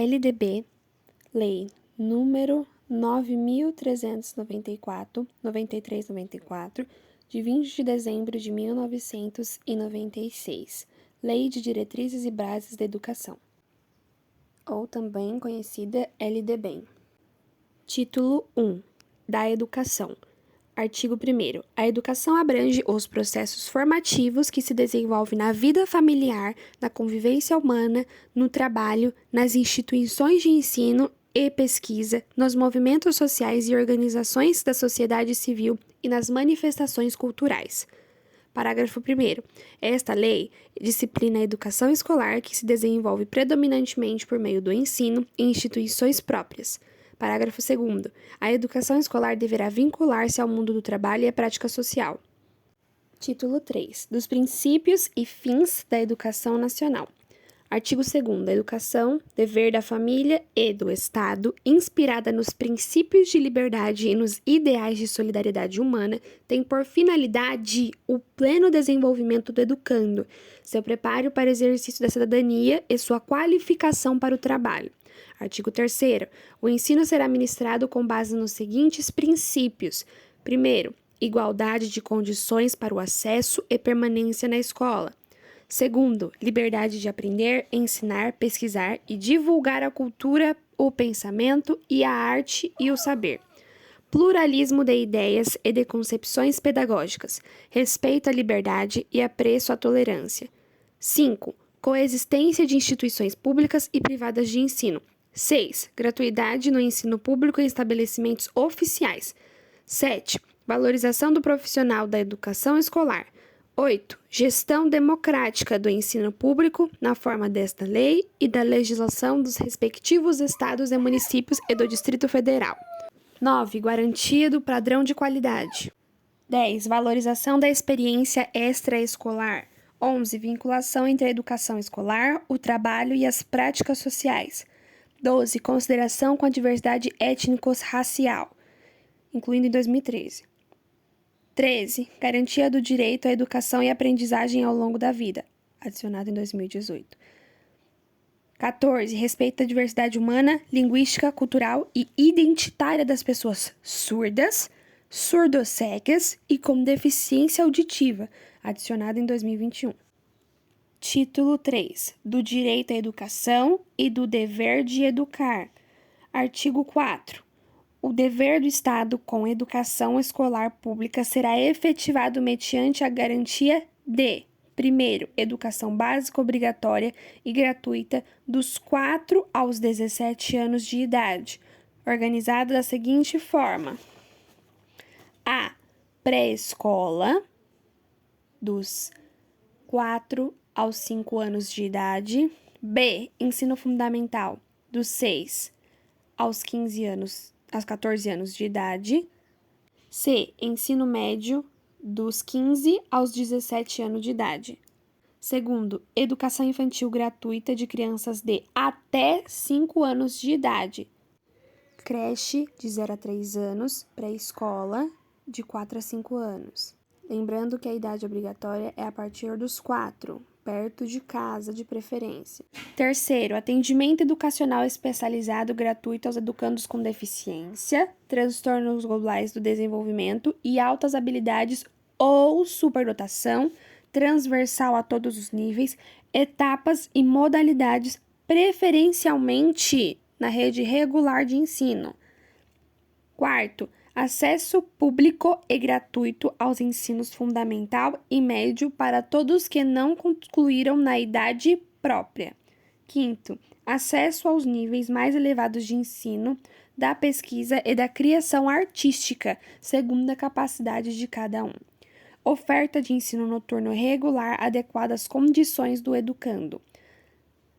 LDB, Lei número 9.394, de 20 de dezembro de 1996, Lei de Diretrizes e Bases da Educação, ou também conhecida LDB. Título 1. Da Educação. Artigo 1º. A educação abrange os processos formativos que se desenvolvem na vida familiar, na convivência humana, no trabalho, nas instituições de ensino e pesquisa, nos movimentos sociais e organizações da sociedade civil e nas manifestações culturais. Parágrafo 1º. Esta lei disciplina a educação escolar que se desenvolve predominantemente por meio do ensino em instituições próprias. Parágrafo 2º. A educação escolar deverá vincular-se ao mundo do trabalho e à prática social. Título 3. Dos princípios e fins da educação nacional. Artigo 2º. A educação, dever da família e do Estado, inspirada nos princípios de liberdade e nos ideais de solidariedade humana, tem por finalidade o pleno desenvolvimento do educando, seu preparo para o exercício da cidadania e sua qualificação para o trabalho. Artigo 3º. O ensino será ministrado com base nos seguintes princípios. Primeiro, igualdade de condições para o acesso e permanência na escola. Segundo, liberdade de aprender, ensinar, pesquisar e divulgar a cultura, o pensamento e a arte e o saber. Pluralismo de ideias e de concepções pedagógicas. Respeito à liberdade e apreço à tolerância. 5. Coexistência de instituições públicas e privadas de ensino. 6. Gratuidade no ensino público em estabelecimentos oficiais. 7. Valorização do profissional da educação escolar. 8. Gestão democrática do ensino público na forma desta lei e da legislação dos respectivos estados e municípios e do Distrito Federal. 9. Garantia do padrão de qualidade. 10. Valorização da experiência extraescolar. 11. Vinculação entre a educação escolar, o trabalho e as práticas sociais. 12. Consideração com a diversidade étnico-racial, incluindo em 2013. 13. Garantia do direito à educação e aprendizagem ao longo da vida, adicionado em 2018. 14. Respeito à diversidade humana, linguística, cultural e identitária das pessoas surdas, surdo-cegas e com deficiência auditiva, adicionado em 2021. Título 3. Do direito à educação e do dever de educar. Artigo 4. O dever do Estado com educação escolar pública será efetivado mediante a garantia de: primeiro, educação básica obrigatória e gratuita dos 4 aos 17 anos de idade, organizada da seguinte forma: A. Pré-escola, dos 4 aos 5 anos de idade. B. Ensino fundamental, dos 6 aos 14 anos de idade. C. Ensino médio, dos 15 aos 17 anos de idade. Segundo, educação infantil gratuita de crianças de até 5 anos de idade. Creche, de 0 a 3 anos. Pré-escola, de 4 a 5 anos. Lembrando que a idade obrigatória é a partir dos 4, perto de casa, de preferência. Terceiro, atendimento educacional especializado gratuito aos educandos com deficiência, transtornos globais do desenvolvimento e altas habilidades ou superdotação, transversal a todos os níveis, etapas e modalidades, preferencialmente na rede regular de ensino. Quarto, acesso público e gratuito aos ensinos fundamental e médio para todos que não concluíram na idade própria. Quinto, acesso aos níveis mais elevados de ensino, da pesquisa e da criação artística, segundo a capacidade de cada um. Oferta de ensino noturno regular adequada às condições do educando.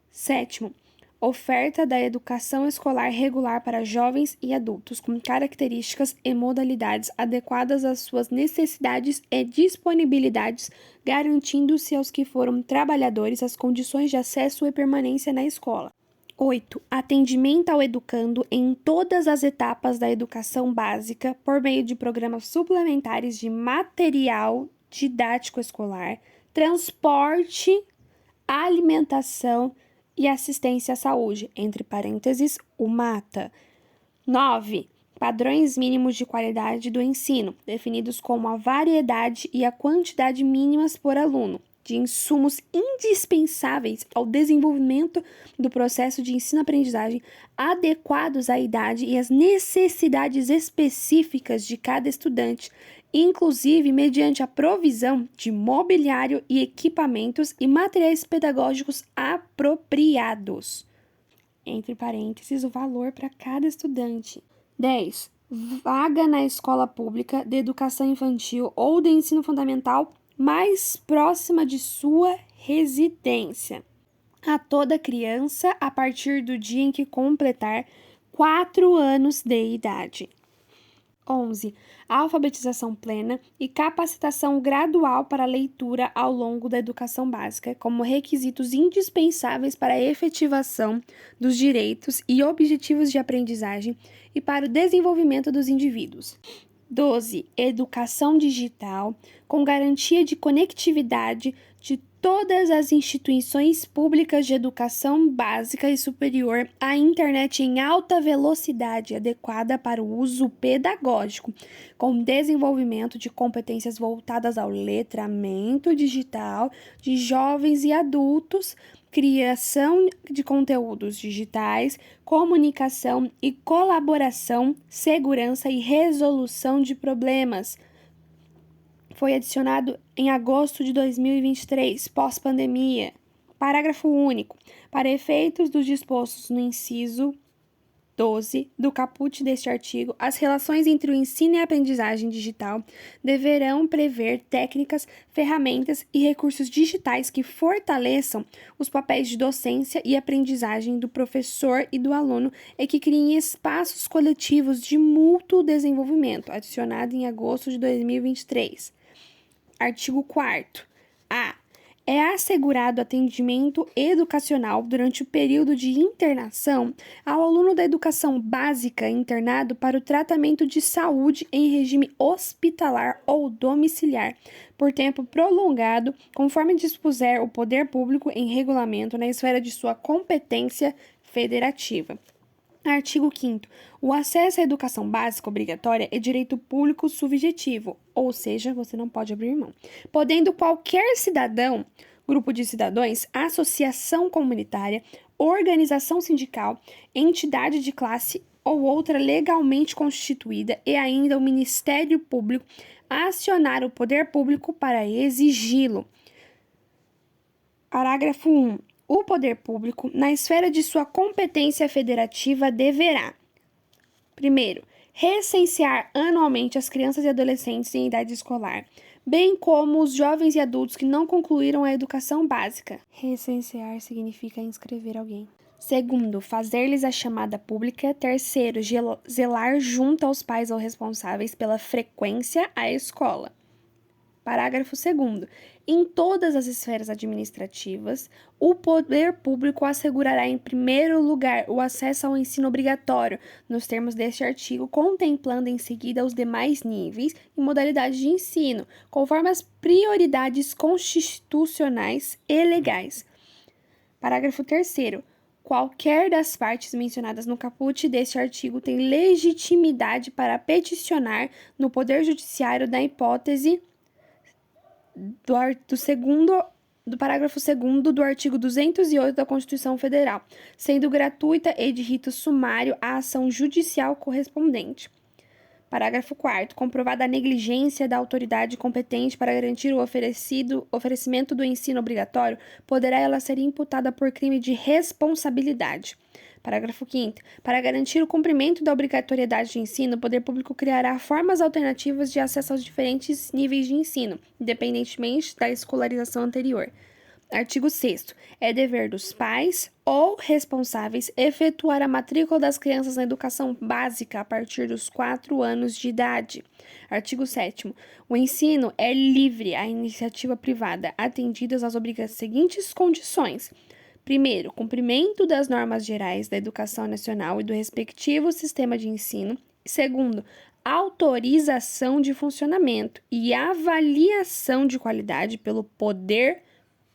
Sétimo, oferta da educação escolar regular para jovens e adultos com características e modalidades adequadas às suas necessidades e disponibilidades, garantindo-se aos que foram trabalhadores as condições de acesso e permanência na escola. 8. Atendimento ao educando em todas as etapas da educação básica por meio de programas suplementares de material didático escolar, transporte, alimentação e assistência à saúde, entre parênteses, o MATA. 9. Padrões mínimos de qualidade do ensino, definidos como a variedade e a quantidade mínimas por aluno, de insumos indispensáveis ao desenvolvimento do processo de ensino-aprendizagem, adequados à idade e às necessidades específicas de cada estudante, inclusive mediante a provisão de mobiliário e equipamentos e materiais pedagógicos apropriados. Entre parênteses, o valor para cada estudante. 10. Vaga na escola pública de educação infantil ou de ensino fundamental mais próxima de sua residência. A toda criança a partir do dia em que completar 4 anos de idade. 11. Alfabetização plena e capacitação gradual para a leitura ao longo da educação básica, como requisitos indispensáveis para a efetivação dos direitos e objetivos de aprendizagem e para o desenvolvimento dos indivíduos. 12. Educação digital, com garantia de conectividade de todas as instituições públicas de educação básica e superior à internet em alta velocidade, adequada para o uso pedagógico, com desenvolvimento de competências voltadas ao letramento digital de jovens e adultos, criação de conteúdos digitais, comunicação e colaboração, segurança e resolução de problemas. Foi adicionado em agosto de 2023, pós-pandemia. Parágrafo único. Para efeitos dos dispostos no inciso 12 do caput deste artigo, as relações entre o ensino e a aprendizagem digital deverão prever técnicas, ferramentas e recursos digitais que fortaleçam os papéis de docência e aprendizagem do professor e do aluno e que criem espaços coletivos de mútuo desenvolvimento, adicionado em agosto de 2023. Artigo 4º. A. É assegurado atendimento educacional durante o período de internação ao aluno da educação básica internado para o tratamento de saúde em regime hospitalar ou domiciliar, por tempo prolongado, conforme dispuser o poder público em regulamento na esfera de sua competência federativa. Artigo 5º. O acesso à educação básica obrigatória é direito público subjetivo, ou seja, você não pode abrir mão, podendo qualquer cidadão, grupo de cidadãos, associação comunitária, organização sindical, entidade de classe ou outra legalmente constituída e ainda o Ministério Público acionar o poder público para exigi-lo. Parágrafo 1. O poder público, na esfera de sua competência federativa, deverá: primeiro, recensear anualmente as crianças e adolescentes em idade escolar, bem como os jovens e adultos que não concluíram a educação básica. Recensear significa inscrever alguém. Segundo, fazer-lhes a chamada pública. Terceiro, zelar junto aos pais ou responsáveis pela frequência à escola. Parágrafo 2º. Em todas as esferas administrativas, o poder público assegurará, em primeiro lugar, o acesso ao ensino obrigatório, nos termos deste artigo, contemplando em seguida os demais níveis e modalidades de ensino, conforme as prioridades constitucionais e legais. Parágrafo 3º. Qualquer das partes mencionadas no caput deste artigo tem legitimidade para peticionar no Poder Judiciário na hipótese do parágrafo 2º do artigo 208 da Constituição Federal, sendo gratuita e de rito sumário a ação judicial correspondente. Parágrafo 4º. Comprovada a negligência da autoridade competente para garantir o oferecimento do ensino obrigatório, poderá ela ser imputada por crime de responsabilidade. Parágrafo 5º. Para garantir o cumprimento da obrigatoriedade de ensino, o poder público criará formas alternativas de acesso aos diferentes níveis de ensino, independentemente da escolarização anterior. Artigo 6º. É dever dos pais ou responsáveis efetuar a matrícula das crianças na educação básica a partir dos 4 anos de idade. Artigo 7º. O ensino é livre à iniciativa privada, atendidas às seguintes condições: primeiro, cumprimento das normas gerais da educação nacional e do respectivo sistema de ensino. Segundo, autorização de funcionamento e avaliação de qualidade pelo poder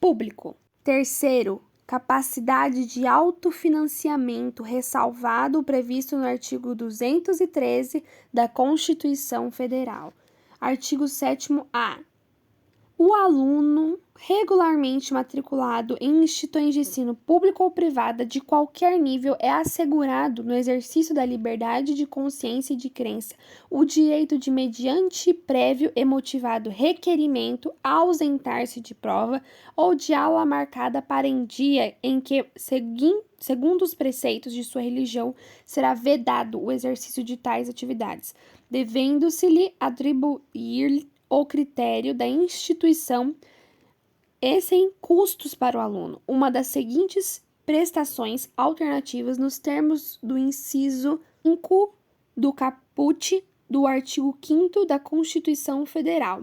público. Terceiro, capacidade de autofinanciamento, ressalvado o previsto no artigo 213 da Constituição Federal. Artigo 7º-A. O aluno regularmente matriculado em instituições de ensino público ou privada de qualquer nível é assegurado, no exercício da liberdade de consciência e de crença, o direito de, mediante prévio e motivado requerimento, ausentar-se de prova ou de aula marcada para em dia em que, segundo os preceitos de sua religião, será vedado o exercício de tais atividades, devendo-se-lhe atribuir o critério da instituição e sem custos para o aluno uma das seguintes prestações alternativas nos termos do inciso 5 do caput do artigo 5º da Constituição Federal.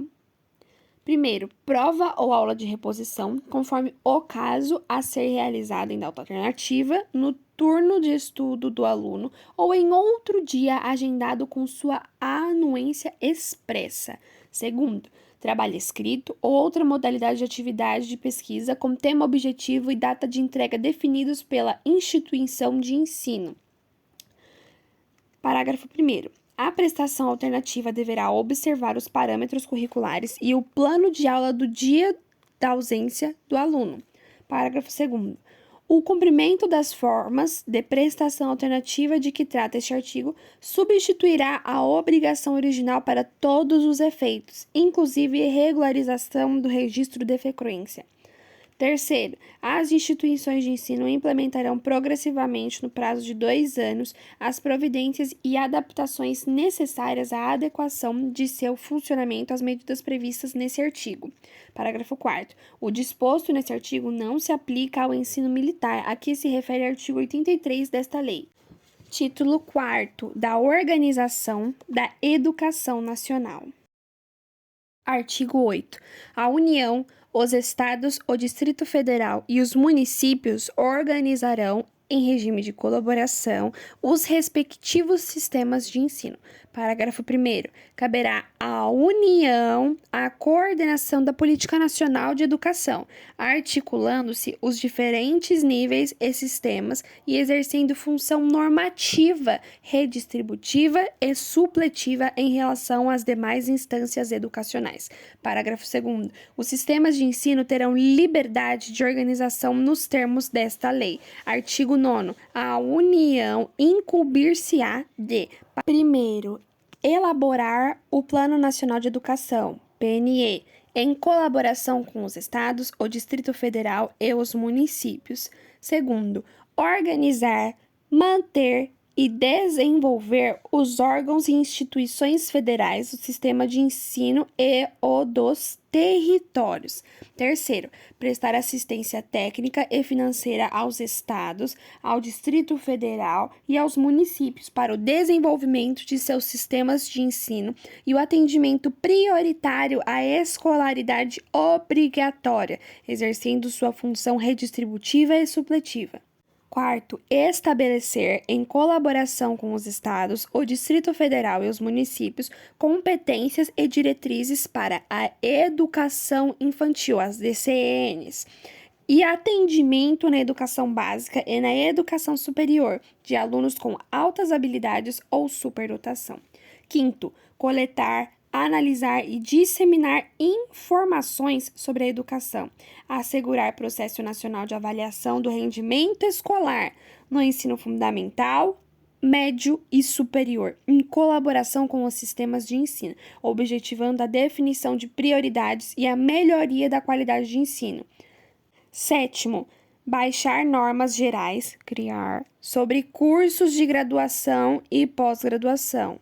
Primeiro, prova ou aula de reposição, conforme o caso a ser realizada em data alternativa, no turno de estudo do aluno ou em outro dia agendado com sua anuência expressa. Segundo, trabalho escrito ou outra modalidade de atividade de pesquisa com tema objetivo e data de entrega definidos pela instituição de ensino. Parágrafo 1º. A prestação alternativa deverá observar os parâmetros curriculares e o plano de aula do dia da ausência do aluno. Parágrafo 2º. O cumprimento das formas de prestação alternativa de que trata este artigo substituirá a obrigação original para todos os efeitos, inclusive regularização do registro de frequência. Terceiro, as instituições de ensino implementarão progressivamente, no prazo de 2 anos, as providências e adaptações necessárias à adequação de seu funcionamento às medidas previstas nesse artigo. Parágrafo 4º. O disposto nesse artigo não se aplica ao ensino militar, a que se refere o artigo 83 desta lei. Título 4º da Organização da Educação Nacional. Artigo 8. A União, os Estados, o Distrito Federal e os municípios organizarão, em regime de colaboração, os respectivos sistemas de ensino. Parágrafo 1º. Caberá à União a coordenação da Política Nacional de Educação, articulando-se os diferentes níveis e sistemas e exercendo função normativa, redistributiva e supletiva em relação às demais instâncias educacionais. Parágrafo 2º. Os sistemas de ensino terão liberdade de organização nos termos desta lei. Artigo 9º. A União incumbir-se-á de: primeiro, elaborar o Plano Nacional de Educação, PNE, em colaboração com os estados, o Distrito Federal e os municípios. Segundo, organizar, manter e desenvolver os órgãos e instituições federais, o sistema de ensino e o dos territórios. Terceiro, prestar assistência técnica e financeira aos estados, ao Distrito Federal e aos municípios para o desenvolvimento de seus sistemas de ensino e o atendimento prioritário à escolaridade obrigatória, exercendo sua função redistributiva e supletiva. Quarto, estabelecer, em colaboração com os estados, o Distrito Federal e os municípios, competências e diretrizes para a educação infantil, as DCENs, e atendimento na educação básica e na educação superior de alunos com altas habilidades ou superdotação. Quinto, coletar, analisar e disseminar informações sobre a educação, assegurar processo nacional de avaliação do rendimento escolar no ensino fundamental, médio e superior, em colaboração com os sistemas de ensino, objetivando a definição de prioridades e a melhoria da qualidade de ensino. Sétimo, baixar normas gerais, criar, sobre cursos de graduação e pós-graduação.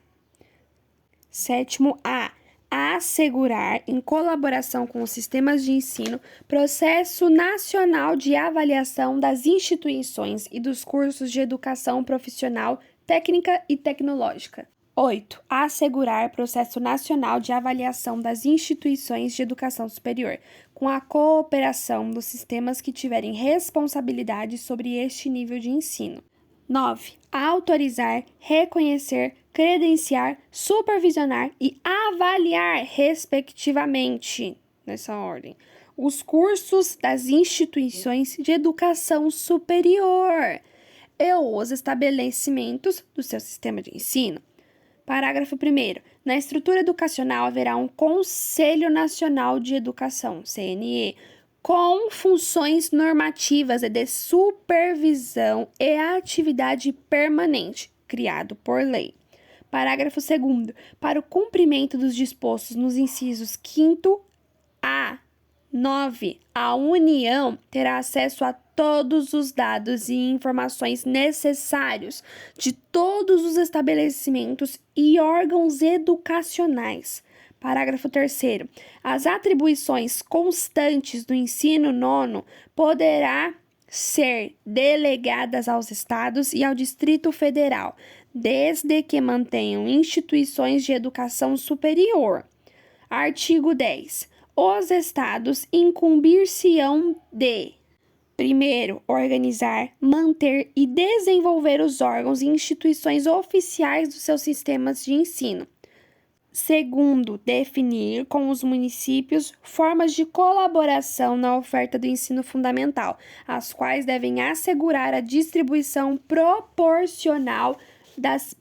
Sétimo A. Assegurar, em colaboração com os sistemas de ensino, processo nacional de avaliação das instituições e dos cursos de educação profissional, técnica e tecnológica. 8. Assegurar processo nacional de avaliação das instituições de educação superior, com a cooperação dos sistemas que tiverem responsabilidade sobre este nível de ensino. 9. Autorizar, reconhecer, credenciar, supervisionar e avaliar, respectivamente, nessa ordem, os cursos das instituições de educação superior e os estabelecimentos do seu sistema de ensino. Parágrafo 1º. Na estrutura educacional haverá um Conselho Nacional de Educação, CNE, com funções normativas e de supervisão e atividade permanente, criado por lei. Parágrafo 2º. Para o cumprimento dos dispostos nos incisos 5º a 9, a União terá acesso a todos os dados e informações necessários de todos os estabelecimentos e órgãos educacionais. Parágrafo 3º. As atribuições constantes do ensino nono poderá ser delegadas aos estados e ao Distrito Federal, desde que mantenham instituições de educação superior. Artigo 10. Os estados incumbir-se-ão de: primeiro, organizar, manter e desenvolver os órgãos e instituições oficiais dos seus sistemas de ensino. Segundo, definir com os municípios formas de colaboração na oferta do ensino fundamental, as quais devem assegurar a distribuição proporcional das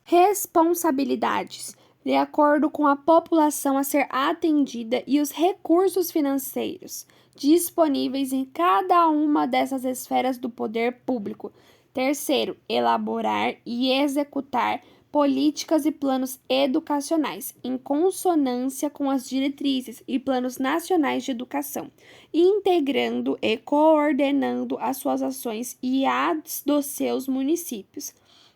responsabilidades, de acordo com a população a ser atendida e os recursos financeiros disponíveis em cada uma dessas esferas do poder público. Terceiro, elaborar e executar políticas e planos educacionais em consonância com as diretrizes e planos nacionais de educação, integrando e coordenando as suas ações e as dos seus municípios.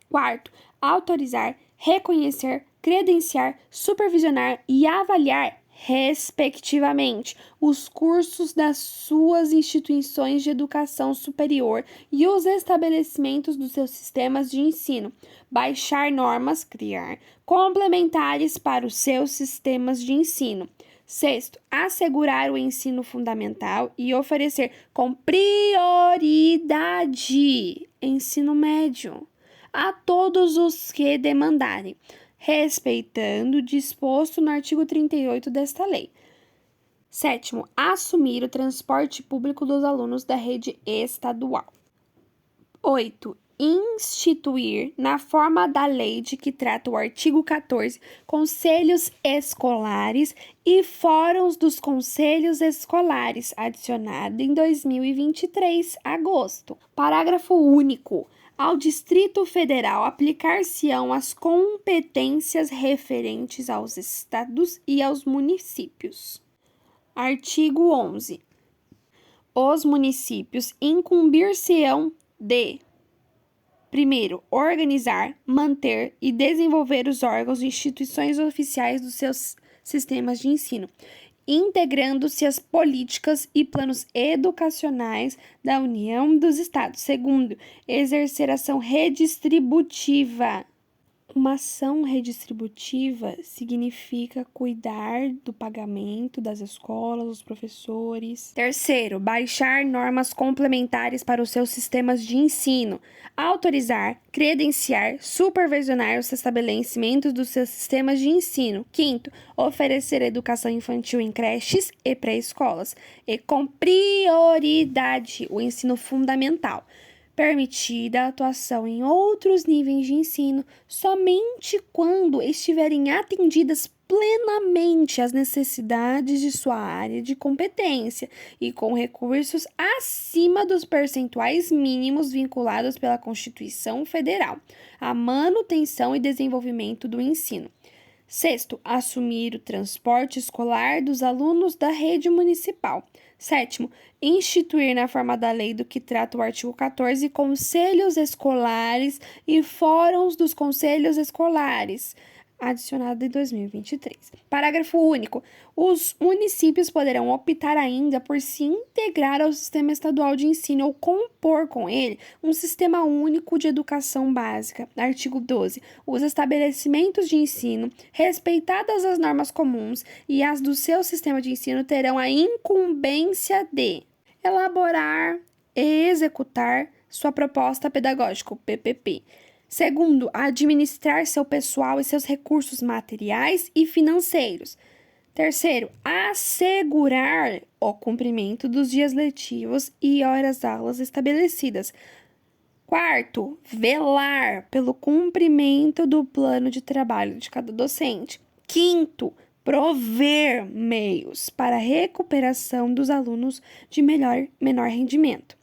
Quarto, autorizar, reconhecer, credenciar, supervisionar e avaliar, respectivamente, os cursos das suas instituições de educação superior e os estabelecimentos dos seus sistemas de ensino, baixar normas, criar, complementares para os seus sistemas de ensino. Sexto, assegurar o ensino fundamental e oferecer com prioridade ensino médio a todos os que demandarem, respeitando o disposto no artigo 38 desta lei. Sétimo, assumir o transporte público dos alunos da rede estadual. 8. Instituir, na forma da lei de que trata o artigo 14, conselhos escolares e fóruns dos conselhos escolares, adicionado em 2023, agosto. Parágrafo único. Ao Distrito Federal aplicar-se-ão as competências referentes aos estados e aos municípios. Artigo 11. Os municípios incumbir-se-ão de: primeiro, organizar, manter e desenvolver os órgãos e instituições oficiais dos seus sistemas de ensino, integrando-se as políticas e planos educacionais da União e dos Estados. Segundo, exercer ação redistributiva. Uma ação redistributiva significa cuidar do pagamento das escolas, dos professores. Terceiro, baixar normas complementares para os seus sistemas de ensino. Autorizar, credenciar, supervisionar os estabelecimentos dos seus sistemas de ensino. Quinto, oferecer educação infantil em creches e pré-escolas. E com prioridade, o ensino fundamental. Permitida a atuação em outros níveis de ensino somente quando estiverem atendidas plenamente as necessidades de sua área de competência e com recursos acima dos percentuais mínimos vinculados pela Constituição Federal à manutenção e desenvolvimento do ensino. Sexto, assumir o transporte escolar dos alunos da rede municipal. Sétimo, instituir na forma da lei do que trata o artigo 14 conselhos escolares e fóruns dos conselhos escolares, adicionado em 2023. Parágrafo único. Os municípios poderão optar ainda por se integrar ao sistema estadual de ensino ou compor com ele um sistema único de educação básica. Artigo 12. Os estabelecimentos de ensino, respeitadas as normas comuns e as do seu sistema de ensino, terão a incumbência de elaborar e executar sua proposta pedagógica, PPP. Segundo, administrar seu pessoal e seus recursos materiais e financeiros. Terceiro, assegurar o cumprimento dos dias letivos e horas-aulas estabelecidas. Quarto, velar pelo cumprimento do plano de trabalho de cada docente. Quinto, prover meios para a recuperação dos alunos de menor rendimento.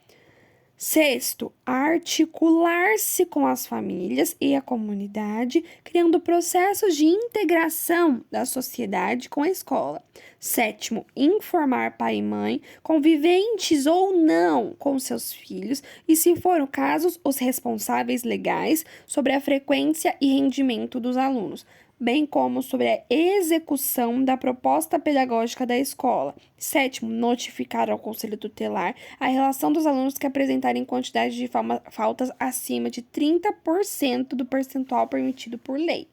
Sexto, articular-se com as famílias e a comunidade, criando processos de integração da sociedade com a escola. Sétimo, informar pai e mãe, conviventes ou não com seus filhos, e, se for o caso, os responsáveis legais sobre a frequência e rendimento dos alunos, bem como sobre a execução da proposta pedagógica da escola. Sétimo, notificar ao Conselho Tutelar a relação dos alunos que apresentarem quantidade de faltas acima de 30% do percentual permitido por lei.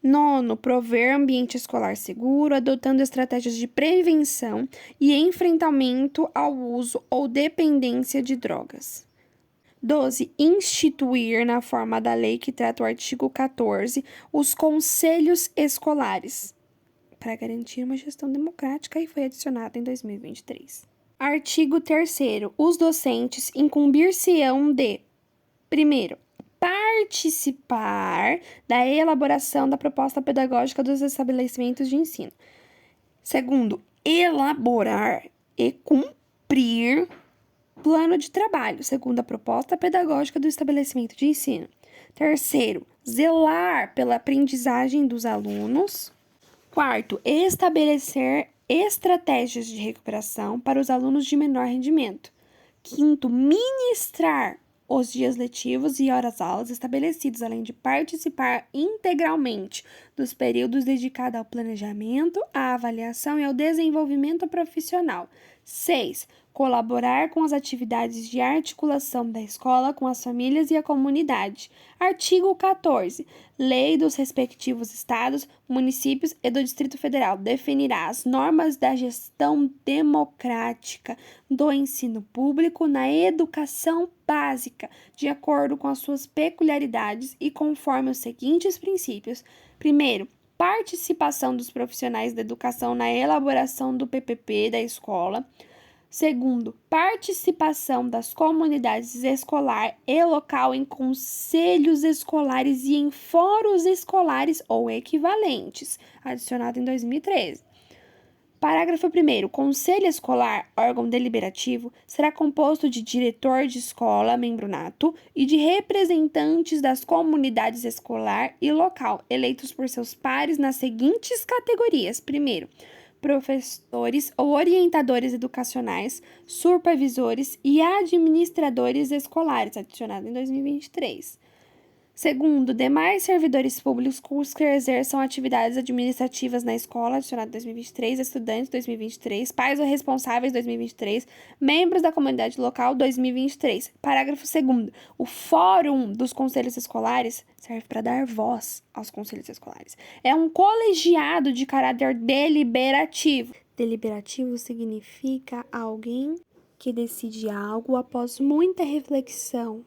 Nono, prover ambiente escolar seguro, adotando estratégias de prevenção e enfrentamento ao uso ou dependência de drogas. 12. Instituir, na forma da lei que trata o artigo 14, os conselhos escolares, para garantir uma gestão democrática, e foi adicionado em 2023. Artigo 3º. Os docentes incumbir-se-ão de: primeiro, participar da elaboração da proposta pedagógica dos estabelecimentos de ensino. Segundo, elaborar e cumprir plano de trabalho, segundo a proposta pedagógica do estabelecimento de ensino. Terceiro, zelar pela aprendizagem dos alunos. Quarto, estabelecer estratégias de recuperação para os alunos de menor rendimento. Quinto, ministrar os dias letivos e horas-aulas estabelecidos, além de participar integralmente dos períodos dedicados ao planejamento, à avaliação e ao desenvolvimento profissional. 6. Colaborar com as atividades de articulação da escola com as famílias e a comunidade. Artigo 14. Lei dos respectivos estados, municípios e do Distrito Federal definirá as normas da gestão democrática do ensino público na educação básica, de acordo com as suas peculiaridades e conforme os seguintes princípios. Primeiro, participação dos profissionais da educação na elaboração do PPP da escola. Segundo, participação das comunidades escolar e local em conselhos escolares e em fóruns escolares ou equivalentes, adicionado em 2013. Parágrafo 1º. Conselho escolar, órgão deliberativo, será composto de diretor de escola, membro nato, e de representantes das comunidades escolar e local, eleitos por seus pares nas seguintes categorias. Primeiro, professores ou orientadores educacionais, supervisores e administradores escolares, adicionado em 2023. Segundo, demais servidores públicos que exerçam atividades administrativas na escola, adicionado em 2023, estudantes, 2023, pais ou responsáveis, 2023, membros da comunidade local, 2023. Parágrafo 2º. O Fórum dos Conselhos Escolares serve para dar voz aos conselhos escolares. É um colegiado de caráter deliberativo. Deliberativo significa alguém que decide algo após muita reflexão.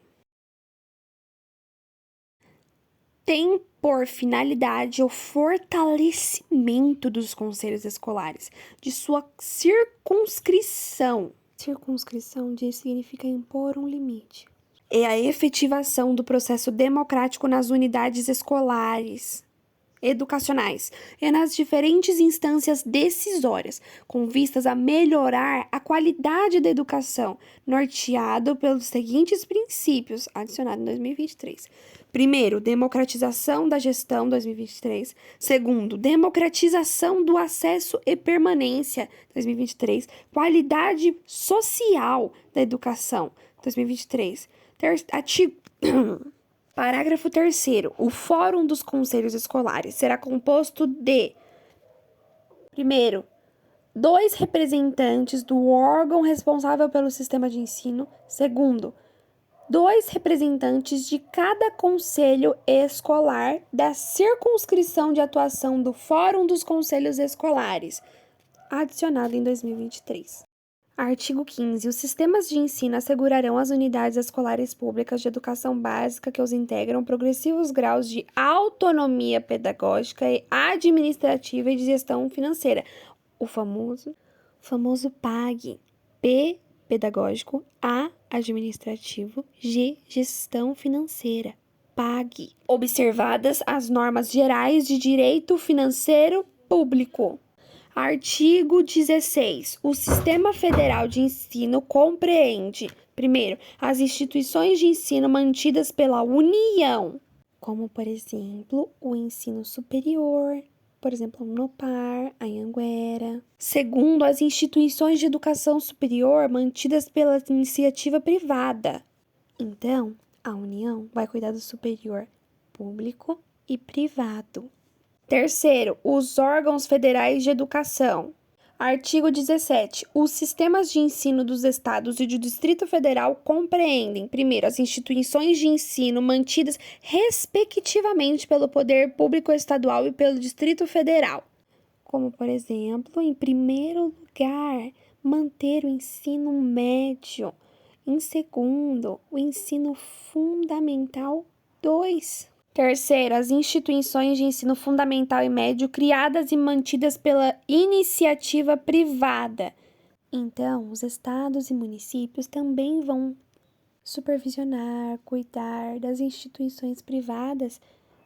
Tem por finalidade o fortalecimento dos conselhos escolares, de sua circunscrição. Circunscrição significa impor um limite. E a efetivação do processo democrático nas unidades escolares, educacionais e nas diferentes instâncias decisórias, com vistas a melhorar a qualidade da educação, norteado pelos seguintes princípios, adicionado em 2023. Primeiro, democratização da gestão, 2023. Segundo, democratização do acesso e permanência, 2023. Qualidade social da educação, 2023. Parágrafo 3º. O Fórum dos Conselhos Escolares será composto de: primeiro, 2 representantes do órgão responsável pelo sistema de ensino. Segundo, 2 representantes de cada conselho escolar da circunscrição de atuação do Fórum dos Conselhos Escolares, adicionado em 2023. Artigo 15. Os sistemas de ensino assegurarão às unidades escolares públicas de educação básica que os integram progressivos graus de autonomia pedagógica e administrativa e de gestão financeira. O famoso PAG. P, pedagógico, A, administrativo, G, gestão financeira. PAG. Observadas as normas gerais de direito financeiro público. Artigo 16. O Sistema Federal de Ensino compreende, primeiro, as instituições de ensino mantidas pela União, como, por exemplo, o ensino superior, por exemplo, a Unopar, a Anhanguera. Segundo, as instituições de educação superior mantidas pela iniciativa privada. Então, a União vai cuidar do superior público e privado. Terceiro, os órgãos federais de educação. Artigo 17. Os sistemas de ensino dos estados e do Distrito Federal compreendem, primeiro, as instituições de ensino mantidas respectivamente pelo Poder Público Estadual e pelo Distrito Federal, como, por exemplo, em primeiro lugar, manter o ensino médio, em segundo, o ensino fundamental 2. Terceiro, as instituições de ensino fundamental e médio criadas e mantidas pela iniciativa privada. Então, os estados e municípios também vão supervisionar, cuidar das instituições privadas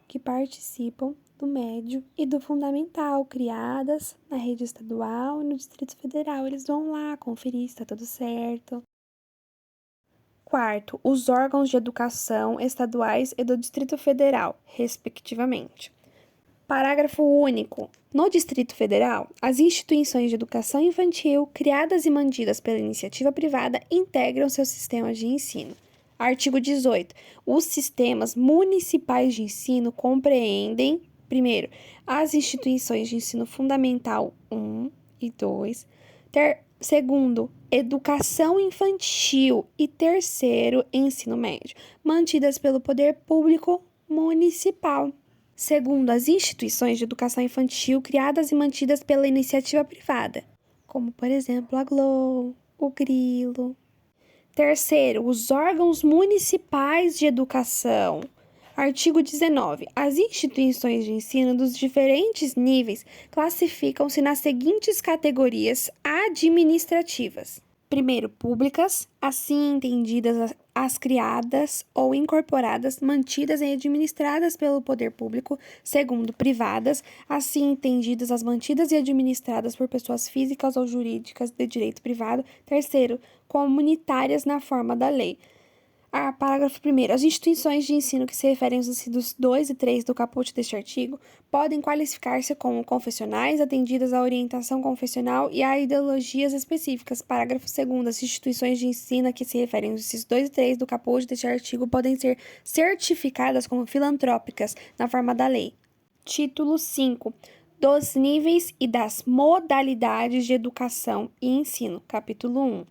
que participam do médio e do fundamental, criadas na rede estadual e no Distrito Federal. Eles vão lá conferir se está tudo certo. Quarto, os órgãos de educação estaduais e do Distrito Federal, respectivamente. Parágrafo único. No Distrito Federal, as instituições de educação infantil, criadas e mantidas pela iniciativa privada, integram seus sistemas de ensino. Artigo 18. Os sistemas municipais de ensino compreendem, primeiro, as instituições de ensino fundamental 1 e 2, segundo, educação infantil e terceiro, ensino médio, mantidas pelo poder público municipal. Segundo, as instituições de educação infantil criadas e mantidas pela iniciativa privada, como, por exemplo, a GLO, o Grilo. Terceiro, os órgãos municipais de educação. Artigo 19. As instituições de ensino dos diferentes níveis classificam-se nas seguintes categorias administrativas. Primeiro, públicas, assim entendidas as criadas ou incorporadas, mantidas e administradas pelo poder público. Segundo, privadas, assim entendidas as mantidas e administradas por pessoas físicas ou jurídicas de direito privado. Terceiro, comunitárias na forma da lei. Parágrafo 1º. As instituições de ensino que se referem aos incisos 2 e 3 do caput deste artigo podem qualificar-se como confessionais, atendidas à orientação confessional e a ideologias específicas. Parágrafo 2º. As instituições de ensino a que se referem aos incisos 2 e 3 do caput deste artigo podem ser certificadas como filantrópicas na forma da lei. Título 5. Dos níveis e das modalidades de educação e ensino. Capítulo 1.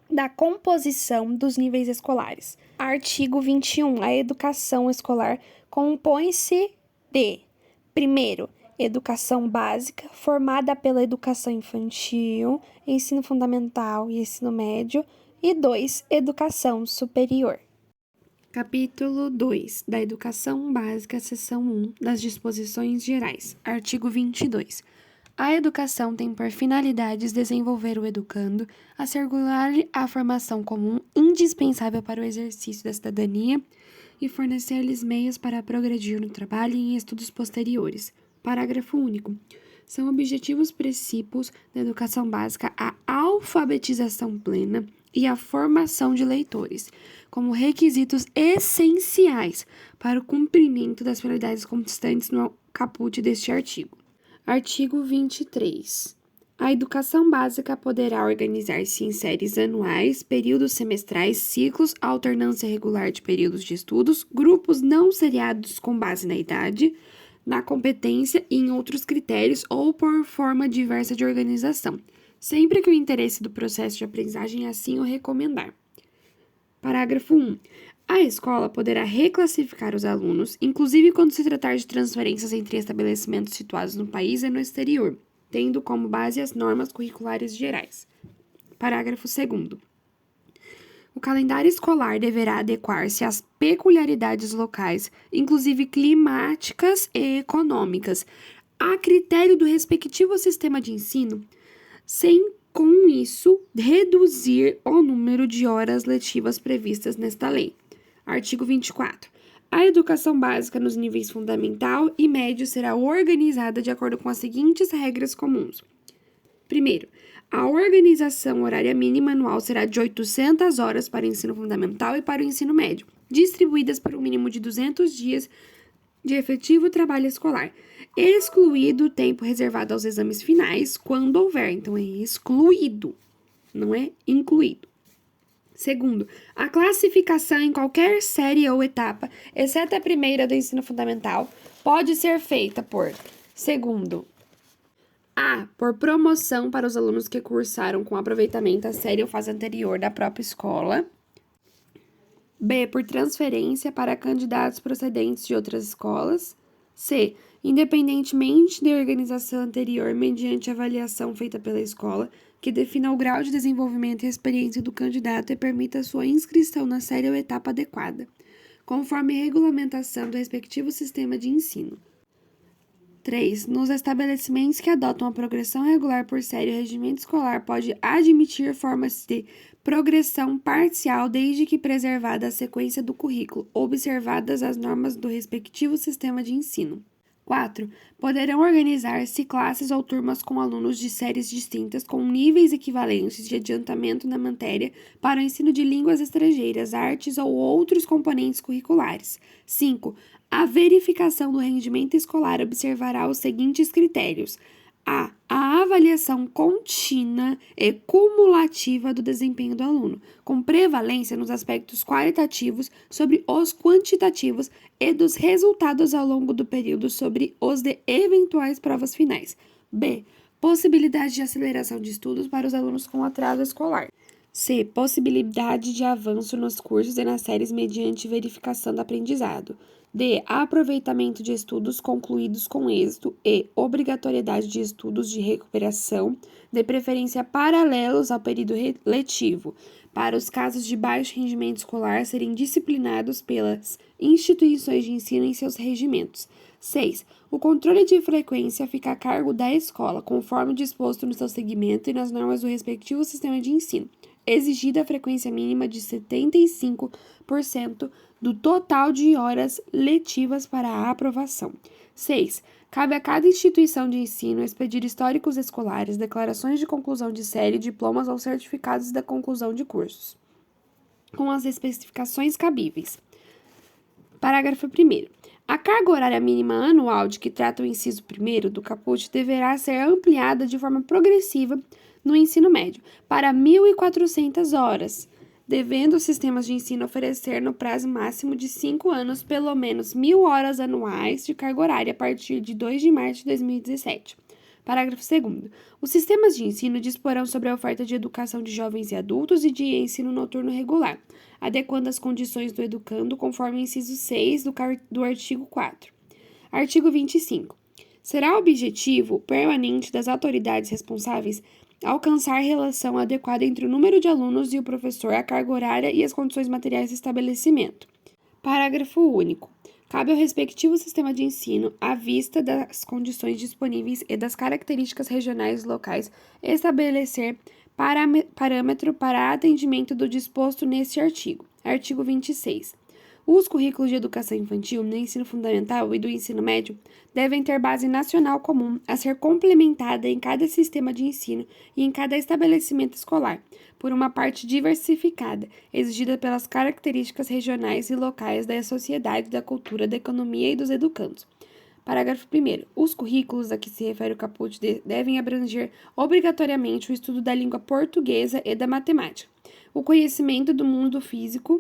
Da composição dos níveis escolares. Artigo 21. A educação escolar compõe-se de, primeiro, educação básica, formada pela educação infantil, ensino fundamental e ensino médio, e 2, educação superior. Capítulo 2. Da educação básica, seção 1, das disposições gerais. Artigo 22. A educação tem por finalidades desenvolver o educando, assegurar-lhe a formação comum indispensável para o exercício da cidadania e fornecer-lhes meios para progredir no trabalho e em estudos posteriores. Parágrafo único. São objetivos princípios da educação básica a alfabetização plena e a formação de leitores, como requisitos essenciais para o cumprimento das finalidades constantes no caput deste artigo. Artigo 23. A educação básica poderá organizar-se em séries anuais, períodos semestrais, ciclos, alternância regular de períodos de estudos, grupos não seriados com base na idade, na competência e em outros critérios ou por forma diversa de organização, sempre que o interesse do processo de aprendizagem assim o recomendar. Parágrafo 1. A escola poderá reclassificar os alunos, inclusive quando se tratar de transferências entre estabelecimentos situados no país e no exterior, tendo como base as normas curriculares gerais. Parágrafo 2º. O calendário escolar deverá adequar-se às peculiaridades locais, inclusive climáticas e econômicas, a critério do respectivo sistema de ensino, sem, com isso, reduzir o número de horas letivas previstas nesta lei. Artigo 24. A educação básica nos níveis fundamental e médio será organizada de acordo com as seguintes regras comuns. Primeiro, a organização horária mínima anual será de 800 horas para o ensino fundamental e para o ensino médio, distribuídas por um mínimo de 200 dias de efetivo trabalho escolar, excluído o tempo reservado aos exames finais, quando houver. Então, é excluído, não é incluído. Segundo, a classificação em qualquer série ou etapa, exceto a primeira do ensino fundamental, pode ser feita por, segundo, A, por promoção para os alunos que cursaram com aproveitamento a série ou fase anterior da própria escola. B, por transferência para candidatos procedentes de outras escolas. C, independentemente da organização anterior, mediante avaliação feita pela escola, que defina o grau de desenvolvimento e experiência do candidato e permita sua inscrição na série ou etapa adequada, conforme regulamentação do respectivo sistema de ensino. 3. Nos estabelecimentos que adotam a progressão regular por série, o regimento escolar pode admitir formas de progressão parcial, desde que preservada a sequência do currículo, observadas as normas do respectivo sistema de ensino. 4. Poderão organizar-se classes ou turmas com alunos de séries distintas com níveis equivalentes de adiantamento na matéria para o ensino de línguas estrangeiras, artes ou outros componentes curriculares. 5. A verificação do rendimento escolar observará os seguintes critérios: A avaliação contínua e cumulativa do desempenho do aluno, com prevalência nos aspectos qualitativos sobre os quantitativos e dos resultados ao longo do período sobre os de eventuais provas finais. B. Possibilidade de aceleração de estudos para os alunos com atraso escolar. C. Possibilidade de avanço nos cursos e nas séries mediante verificação do aprendizado. D. Aproveitamento de estudos concluídos com êxito e obrigatoriedade de estudos de recuperação, de preferência paralelos ao período letivo, para os casos de baixo rendimento escolar serem disciplinados pelas instituições de ensino em seus regimentos. 6. O controle de frequência fica a cargo da escola, conforme disposto no seu segmento e nas normas do respectivo sistema de ensino, exigida a frequência mínima de 75% do total de horas letivas para a aprovação. 6. Cabe a cada instituição de ensino expedir históricos escolares, declarações de conclusão de série, diplomas ou certificados da conclusão de cursos, com as especificações cabíveis. Parágrafo 1º. A carga horária mínima anual de que trata o inciso 1º do caput deverá ser ampliada de forma progressiva no ensino médio para 1.400 horas, devendo os sistemas de ensino oferecer no prazo máximo de 5 anos pelo menos 1.000 horas anuais de carga horária a partir de 2 de março de 2017. Parágrafo 2º. Os sistemas de ensino disporão sobre a oferta de educação de jovens e adultos e de ensino noturno regular, adequando as condições do educando conforme o inciso 6 do artigo 4. Artigo 25. Será objetivo permanente das autoridades responsáveis alcançar relação adequada entre o número de alunos e o professor, a carga horária e as condições materiais do estabelecimento. Parágrafo único. Cabe ao respectivo sistema de ensino, à vista das condições disponíveis e das características regionais e locais, estabelecer parâmetro para atendimento do disposto neste artigo. Artigo 26. Os currículos de educação infantil no ensino fundamental e do ensino médio devem ter base nacional comum a ser complementada em cada sistema de ensino e em cada estabelecimento escolar, por uma parte diversificada, exigida pelas características regionais e locais da sociedade, da cultura, da economia e dos educandos. Parágrafo 1º. Os currículos a que se refere o caput devem abranger obrigatoriamente o estudo da língua portuguesa e da matemática, o conhecimento do mundo físico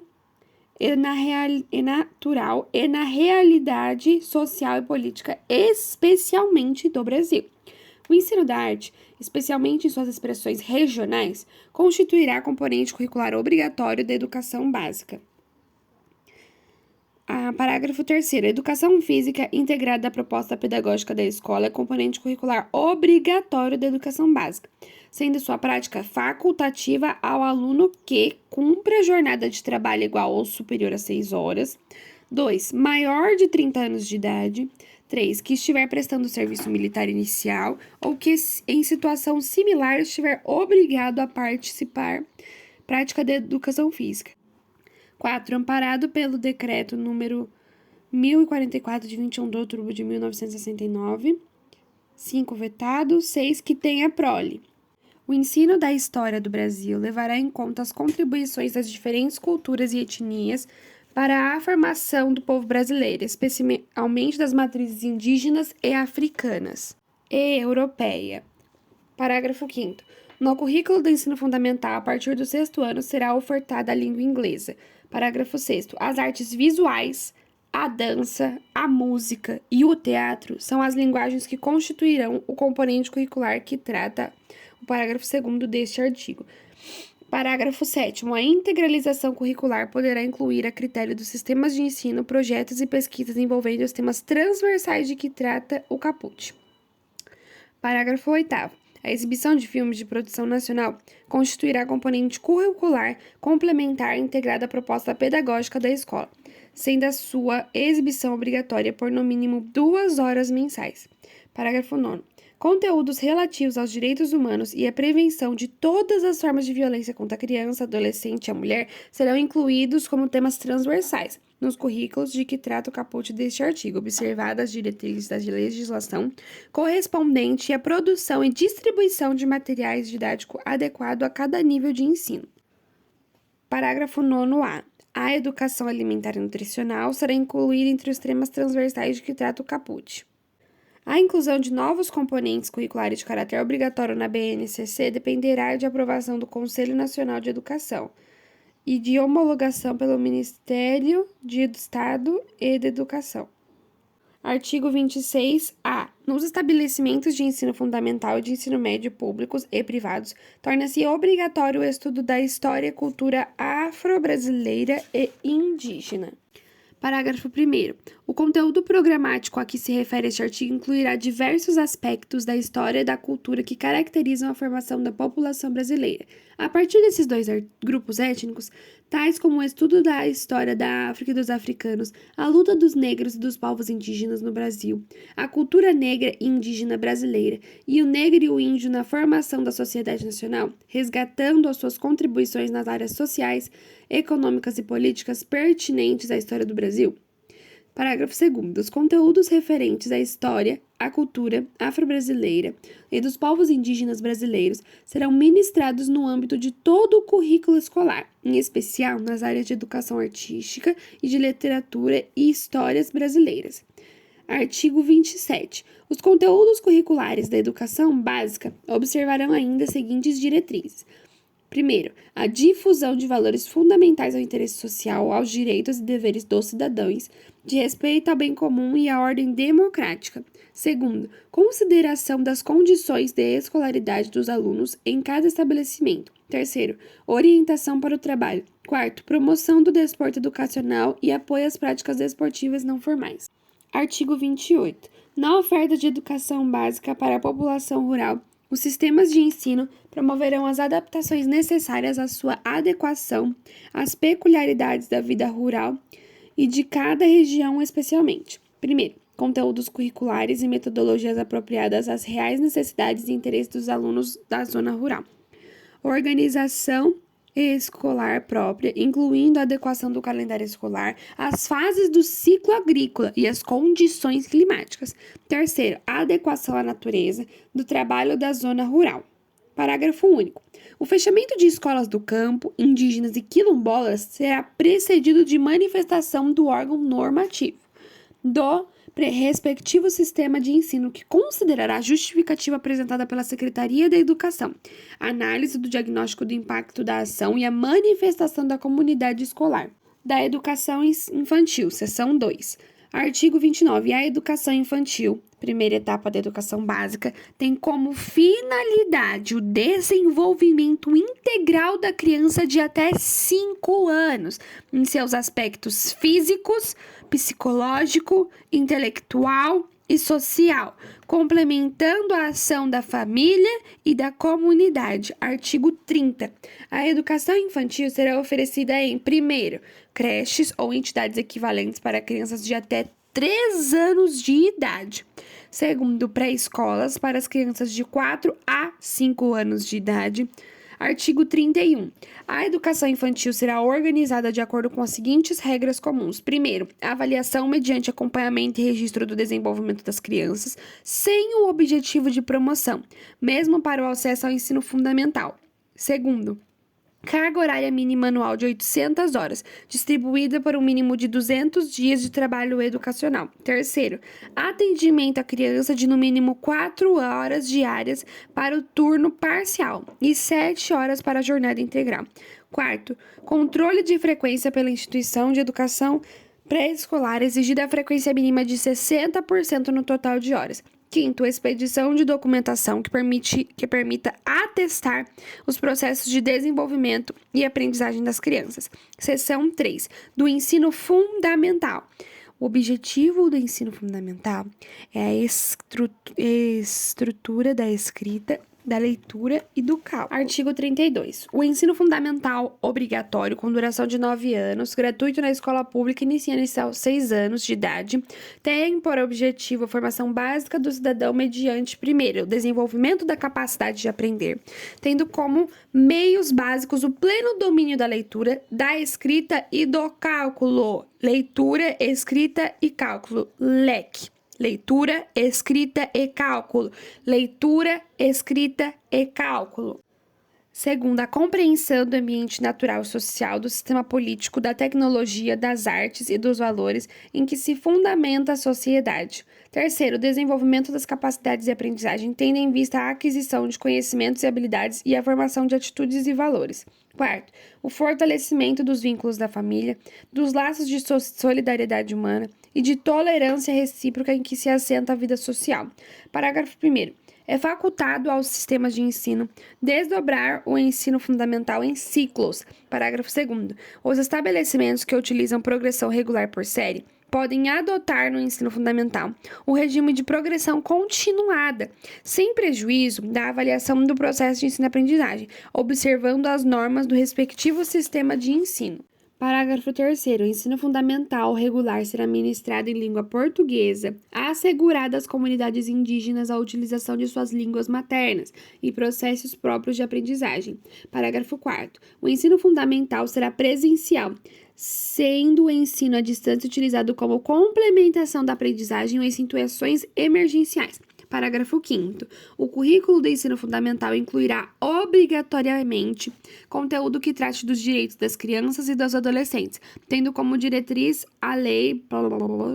e natural e na realidade social e política, especialmente do Brasil. O ensino da arte, especialmente em suas expressões regionais, constituirá componente curricular obrigatório da educação básica. Parágrafo 3º. A educação física integrada à proposta pedagógica da escola é componente curricular obrigatório da educação básica, sendo sua prática facultativa ao aluno que cumpra a jornada de trabalho igual ou superior a 6 horas. 2. Maior de 30 anos de idade. 3. Que estiver prestando serviço militar inicial ou que, em situação similar, estiver obrigado a participar prática da educação física. 4. Amparado pelo decreto número 1044, de 21 de outubro de 1969. 5. Vetado. 6. Que tenha prole. O ensino da história do Brasil levará em conta as contribuições das diferentes culturas e etnias para a formação do povo brasileiro, especialmente das matrizes indígenas e africanas e europeia. Parágrafo 5º. No currículo do ensino fundamental, a partir do 6º ano, será ofertada a língua inglesa. Parágrafo 6º. As artes visuais, a dança, a música e o teatro são as linguagens que constituirão o componente curricular que trata o parágrafo 2º deste artigo. Parágrafo 7º. A integralização curricular poderá incluir, a critério dos sistemas de ensino, projetos e pesquisas envolvendo os temas transversais de que trata o caput. Parágrafo 8º. A exibição de filmes de produção nacional constituirá componente curricular complementar integrado à proposta pedagógica da escola, sendo a sua exibição obrigatória por no mínimo 2 horas mensais. Parágrafo 9º. Conteúdos relativos aos direitos humanos e à prevenção de todas as formas de violência contra a criança, adolescente e a mulher serão incluídos como temas transversais nos currículos de que trata o caput deste artigo, observadas as diretrizes da legislação correspondente à produção e distribuição de materiais didáticos adequado a cada nível de ensino. Parágrafo 9º-A. A educação alimentar e nutricional será incluída entre os temas transversais de que trata o caput. A inclusão de novos componentes curriculares de caráter obrigatório na BNCC dependerá de aprovação do Conselho Nacional de Educação e de homologação pelo Ministério de Estado e da Educação. Artigo 26-A. Nos estabelecimentos de ensino fundamental e de ensino médio públicos e privados, torna-se obrigatório o estudo da história e cultura afro-brasileira e indígena. Parágrafo 1º. O conteúdo programático a que se refere este artigo incluirá diversos aspectos da história e da cultura que caracterizam a formação da população brasileira. A partir desses dois grupos étnicos, tais como o estudo da história da África e dos africanos, a luta dos negros e dos povos indígenas no Brasil, a cultura negra e indígena brasileira e o negro e o índio na formação da sociedade nacional, resgatando as suas contribuições nas áreas sociais, econômicas e políticas pertinentes à história do Brasil. Parágrafo 2º. Os conteúdos referentes à história, à cultura afro-brasileira e dos povos indígenas brasileiros serão ministrados no âmbito de todo o currículo escolar, em especial nas áreas de educação artística e de literatura e histórias brasileiras. Artigo 27. Os conteúdos curriculares da educação básica observarão ainda as seguintes diretrizes. Primeiro, a difusão de valores fundamentais ao interesse social, aos direitos e deveres dos cidadãos, de respeito ao bem comum e à ordem democrática. Segundo, consideração das condições de escolaridade dos alunos em cada estabelecimento. Terceiro, orientação para o trabalho. Quarto, promoção do desporto educacional e apoio às práticas desportivas não formais. Artigo 28. Na oferta de educação básica para a população rural, os sistemas de ensino promoverão as adaptações necessárias à sua adequação às peculiaridades da vida rural e de cada região especialmente. Primeiro, conteúdos curriculares e metodologias apropriadas às reais necessidades e interesses dos alunos da zona rural. Organização escolar própria, incluindo a adequação do calendário escolar, as fases do ciclo agrícola e as condições climáticas. Terceiro, a adequação à natureza do trabalho da zona rural. Parágrafo único. O fechamento de escolas do campo, indígenas e quilombolas será precedido de manifestação do órgão normativo do respectivo sistema de ensino que considerará a justificativa apresentada pela Secretaria da Educação, análise do diagnóstico do impacto da ação e a manifestação da comunidade escolar. Da educação infantil, seção 2. Artigo 29. A educação infantil, primeira etapa da educação básica, tem como finalidade o desenvolvimento integral da criança de até 5 anos, em seus aspectos físicos, psicológico, intelectual e social, complementando a ação da família e da comunidade. Artigo 30. A educação infantil será oferecida em, primeiro, creches ou entidades equivalentes para crianças de até 3 anos de idade. Segundo, pré-escolas para as crianças de 4 a 5 anos de idade. Artigo 31. A educação infantil será organizada de acordo com as seguintes regras comuns. Primeiro, a avaliação mediante acompanhamento e registro do desenvolvimento das crianças, sem o objetivo de promoção, mesmo para o acesso ao ensino fundamental. Segundo, carga horária mínima anual de 800 horas, distribuída por um mínimo de 200 dias de trabalho educacional. Terceiro, atendimento à criança de no mínimo 4 horas diárias para o turno parcial e 7 horas para a jornada integral. Quarto, controle de frequência pela instituição de educação pré-escolar, exigida a frequência mínima de 60% no total de horas. Quinto, expedição de documentação que permita atestar os processos de desenvolvimento e aprendizagem das crianças. Seção 3, do ensino fundamental. O objetivo do ensino fundamental é a estrutura da escrita, da leitura e do cálculo. Artigo 32. O ensino fundamental obrigatório, com duração de 9 anos, gratuito na escola pública, iniciando-se aos 6 anos de idade, tem por objetivo a formação básica do cidadão mediante, primeiro, o desenvolvimento da capacidade de aprender, tendo como meios básicos o pleno domínio da leitura, da escrita e do cálculo. Leitura, escrita e cálculo. LEC. Leitura, escrita e cálculo. Leitura, escrita e cálculo. Segundo, a compreensão do ambiente natural e social, do sistema político, da tecnologia, das artes e dos valores em que se fundamenta a sociedade. Terceiro, o desenvolvimento das capacidades de aprendizagem, tendo em vista a aquisição de conhecimentos e habilidades e a formação de atitudes e valores. Quarto, o fortalecimento dos vínculos da família, dos laços de solidariedade humana e de tolerância recíproca em que se assenta a vida social. Parágrafo 1º. É facultado aos sistemas de ensino desdobrar o ensino fundamental em ciclos. Parágrafo 2º. Os estabelecimentos que utilizam progressão regular por série podem adotar no ensino fundamental o regime de progressão continuada, sem prejuízo da avaliação do processo de ensino-aprendizagem, observando as normas do respectivo sistema de ensino. Parágrafo 3º. O ensino fundamental regular será ministrado em língua portuguesa, assegurada às comunidades indígenas a utilização de suas línguas maternas e processos próprios de aprendizagem. Parágrafo 4º. O ensino fundamental será presencial, sendo o ensino à distância utilizado como complementação da aprendizagem ou em situações emergenciais. Parágrafo 5º. O currículo do ensino fundamental incluirá obrigatoriamente conteúdo que trate dos direitos das crianças e dos adolescentes, tendo como diretriz a lei,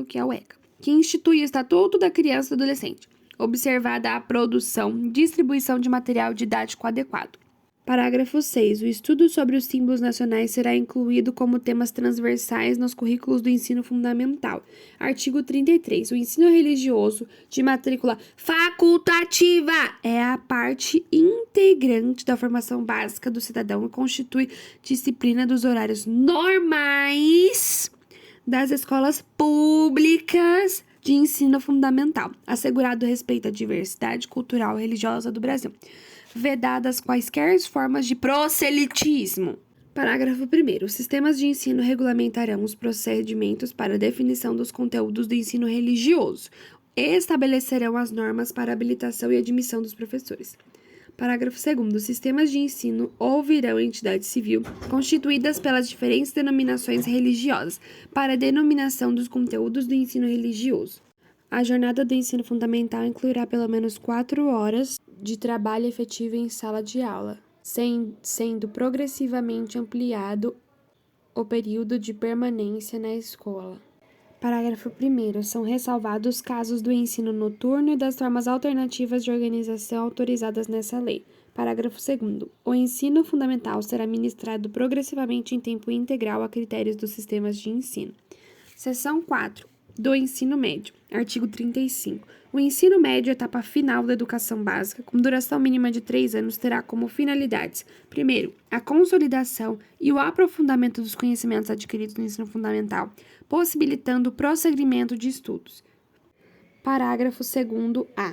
que é o ECA, que institui o Estatuto da Criança e do Adolescente, observada a produção e distribuição de material didático adequado. Parágrafo 6. O estudo sobre os símbolos nacionais será incluído como temas transversais nos currículos do ensino fundamental. Artigo 33. O ensino religioso de matrícula facultativa é a parte integrante da formação básica do cidadão e constitui disciplina dos horários normais das escolas públicas de ensino fundamental, assegurado o respeito à diversidade cultural e religiosa do Brasil, vedadas quaisquer formas de proselitismo. Parágrafo 1º. Os sistemas de ensino regulamentarão os procedimentos para a definição dos conteúdos do ensino religioso e estabelecerão as normas para a habilitação e admissão dos professores. Parágrafo 2º. Os sistemas de ensino ouvirão entidade civil constituídas pelas diferentes denominações religiosas para a denominação dos conteúdos do ensino religioso. A jornada do ensino fundamental incluirá pelo menos 4 horas de trabalho efetivo em sala de aula, sendo progressivamente ampliado o período de permanência na escola. Parágrafo 1º. São ressalvados casos do ensino noturno e das formas alternativas de organização autorizadas nessa lei. Parágrafo 2º. O ensino fundamental será ministrado progressivamente em tempo integral a critérios dos sistemas de ensino. Seção 4. Do ensino médio. Artigo 35. O ensino médio, etapa final da educação básica, com duração mínima de 3 anos, terá como finalidades: primeiro, a consolidação e o aprofundamento dos conhecimentos adquiridos no ensino fundamental, possibilitando o prosseguimento de estudos. Parágrafo 2º A.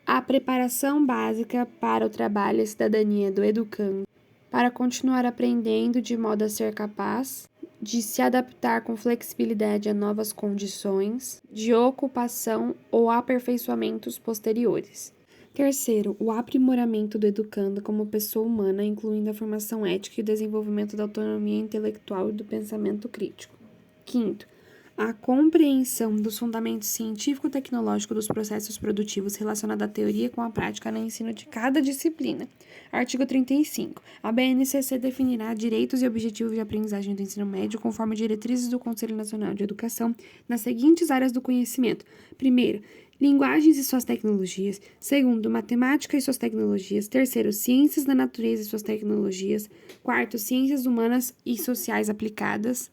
A preparação básica para o trabalho e a cidadania do educando, para continuar aprendendo de modo a ser capaz de se adaptar com flexibilidade a novas condições de ocupação ou aperfeiçoamentos posteriores. Terceiro, o aprimoramento do educando como pessoa humana, incluindo a formação ética e o desenvolvimento da autonomia intelectual e do pensamento crítico. Quinto, a compreensão dos fundamentos científico-tecnológicos dos processos produtivos relacionados à teoria com a prática no ensino de cada disciplina. Artigo 35. A BNCC definirá direitos e objetivos de aprendizagem do ensino médio conforme diretrizes do Conselho Nacional de Educação nas seguintes áreas do conhecimento. Primeiro, linguagens e suas tecnologias. Segundo, matemática e suas tecnologias. Terceiro, ciências da natureza e suas tecnologias. Quarto, ciências humanas e sociais aplicadas.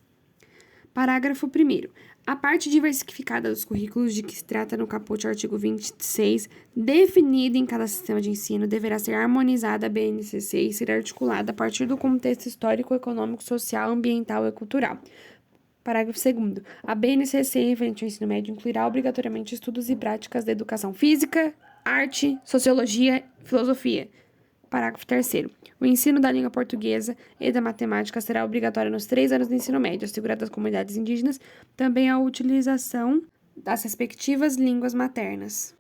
Parágrafo 1º. A parte diversificada dos currículos de que se trata no caput artigo 26, definida em cada sistema de ensino, deverá ser harmonizada à BNCC e ser articulada a partir do contexto histórico, econômico, social, ambiental e cultural. Parágrafo 2º. A BNCC referente ao ensino médio incluirá obrigatoriamente estudos e práticas da educação física, arte, sociologia e filosofia. Parágrafo 3º. O ensino da língua portuguesa e da matemática será obrigatório nos 3 anos do ensino médio, assegurado às comunidades indígenas também a utilização das respectivas línguas maternas.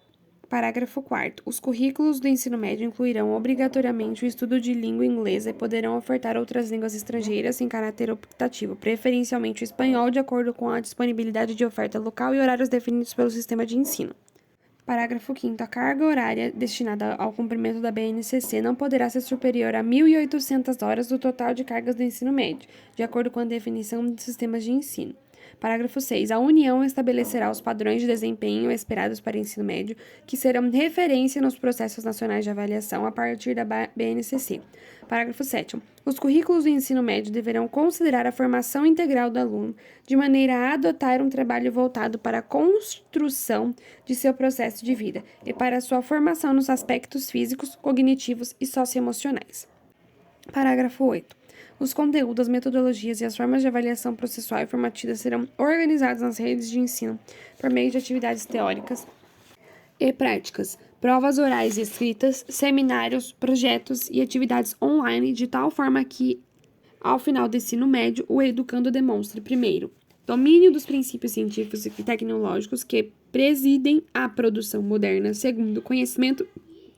Parágrafo 4º. Os currículos do ensino médio incluirão obrigatoriamente o estudo de língua inglesa e poderão ofertar outras línguas estrangeiras em caráter optativo, preferencialmente o espanhol, de acordo com a disponibilidade de oferta local e horários definidos pelo sistema de ensino. Parágrafo 5º. A carga horária destinada ao cumprimento da BNCC não poderá ser superior a 1.800 horas do total de cargas do ensino médio, de acordo com a definição dos sistemas de ensino. Parágrafo 6. A União estabelecerá os padrões de desempenho esperados para o ensino médio, que serão referência nos processos nacionais de avaliação a partir da BNCC. Parágrafo 7º. Os currículos do ensino médio deverão considerar a formação integral do aluno, de maneira a adotar um trabalho voltado para a construção de seu processo de vida e para a sua formação nos aspectos físicos, cognitivos e socioemocionais. Parágrafo 8º. Os conteúdos, as metodologias e as formas de avaliação processual e formativa serão organizados nas redes de ensino por meio de atividades teóricas e práticas, provas orais e escritas, seminários, projetos e atividades online, de tal forma que, ao final do ensino médio, o educando demonstre, primeiro, domínio dos princípios científicos e tecnológicos que presidem a produção moderna. Segundo, conhecimento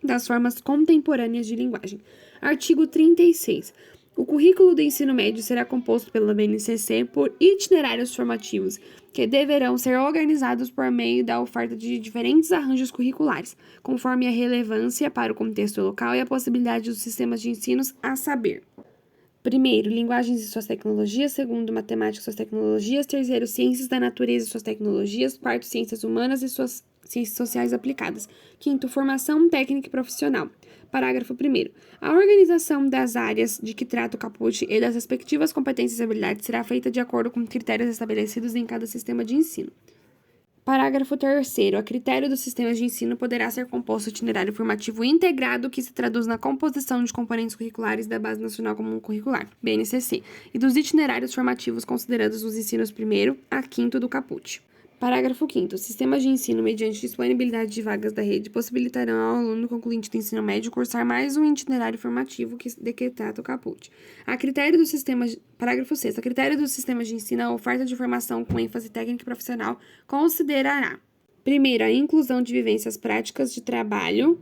das formas contemporâneas de linguagem. Artigo 36. O currículo do ensino médio será composto pela BNCC por itinerários formativos, que deverão ser organizados por meio da oferta de diferentes arranjos curriculares, conforme a relevância para o contexto local e a possibilidade dos sistemas de ensinos, a saber: primeiro, linguagens e suas tecnologias. Segundo, matemática e suas tecnologias. Terceiro, ciências da natureza e suas tecnologias. Quarto, ciências humanas e suas ciências sociais aplicadas. Quinto, formação técnica e profissional. Parágrafo 1º. A organização das áreas de que trata o caput e das respectivas competências e habilidades será feita de acordo com critérios estabelecidos em cada sistema de ensino. Parágrafo 3º. A critério dos sistemas de ensino poderá ser composto itinerário formativo integrado que se traduz na composição de componentes curriculares da Base Nacional Comum Curricular, BNCC, e dos itinerários formativos considerados os ensinos 1º a 5º do caput. Parágrafo 5º. Sistemas de ensino, mediante disponibilidade de vagas da rede, possibilitarão ao aluno concluinte do ensino médio cursar mais um itinerário formativo de que trata o caput. Parágrafo 6º. A critério dos sistemas de ensino, a oferta de formação com ênfase técnica e profissional considerará, primeiro, a inclusão de vivências práticas de trabalho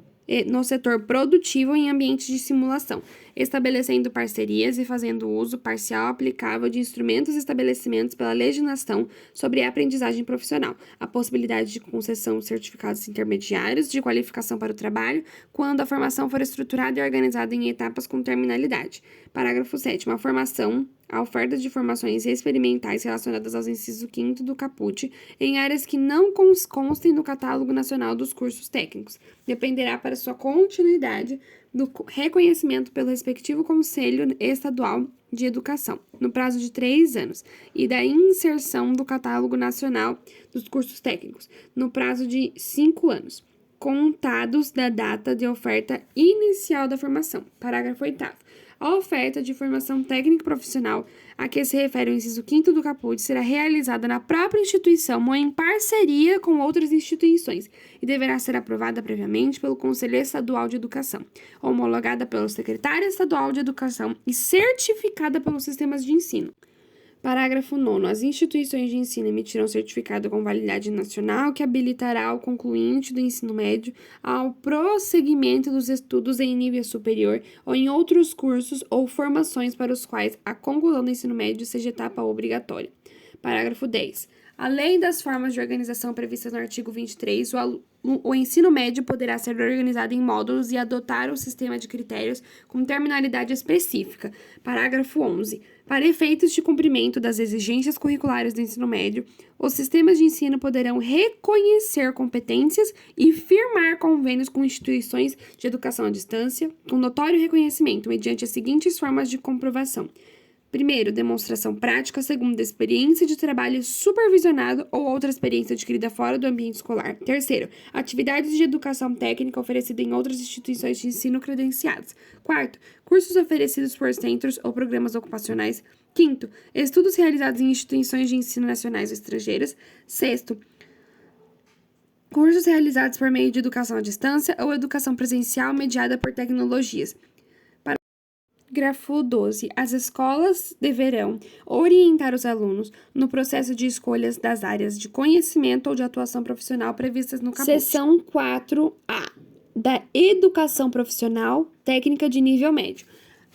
no setor produtivo em ambientes de simulação, estabelecendo parcerias e fazendo uso parcial aplicável de instrumentos estabelecimentos pela legislação sobre a aprendizagem profissional, a possibilidade de concessão de certificados intermediários de qualificação para o trabalho, quando a formação for estruturada e organizada em etapas com terminalidade. Parágrafo 7º. A oferta de formações experimentais relacionadas aos incisos 5º do caput em áreas que não constem no catálogo nacional dos cursos técnicos dependerá para sua continuidade do reconhecimento pelo respectivo Conselho Estadual de Educação, no prazo de 3 anos, e da inserção do catálogo nacional dos cursos técnicos, no prazo de 5 anos, contados da data de oferta inicial da formação. Parágrafo 8º. A oferta de formação técnica profissional a que se refere o inciso 5º do caput será realizada na própria instituição ou em parceria com outras instituições e deverá ser aprovada previamente pelo Conselho Estadual de Educação, homologada pelo Secretário Estadual de Educação e certificada pelos sistemas de ensino. Parágrafo 9º. As instituições de ensino emitirão certificado com validade nacional que habilitará o concluinte do ensino médio ao prosseguimento dos estudos em nível superior ou em outros cursos ou formações para os quais a conclusão do ensino médio seja etapa obrigatória. Parágrafo 10º. Além das formas de organização previstas no artigo 23, o ensino médio poderá ser organizado em módulos e adotar o sistema de critérios com terminalidade específica. Parágrafo 11º. Para efeitos de cumprimento das exigências curriculares do ensino médio, os sistemas de ensino poderão reconhecer competências e firmar convênios com instituições de educação à distância, com notório reconhecimento, mediante as seguintes formas de comprovação. Primeiro, demonstração prática. Segundo, experiência de trabalho supervisionado ou outra experiência adquirida fora do ambiente escolar. Terceiro, atividades de educação técnica oferecida em outras instituições de ensino credenciadas. Quarto, cursos oferecidos por centros ou programas ocupacionais. Quinto, estudos realizados em instituições de ensino nacionais ou estrangeiras. Sexto, cursos realizados por meio de educação à distância ou educação presencial mediada por tecnologias. Parágrafo 12. As escolas deverão orientar os alunos no processo de escolhas das áreas de conhecimento ou de atuação profissional previstas no caput. Seção 4A. Da educação profissional técnica de nível médio.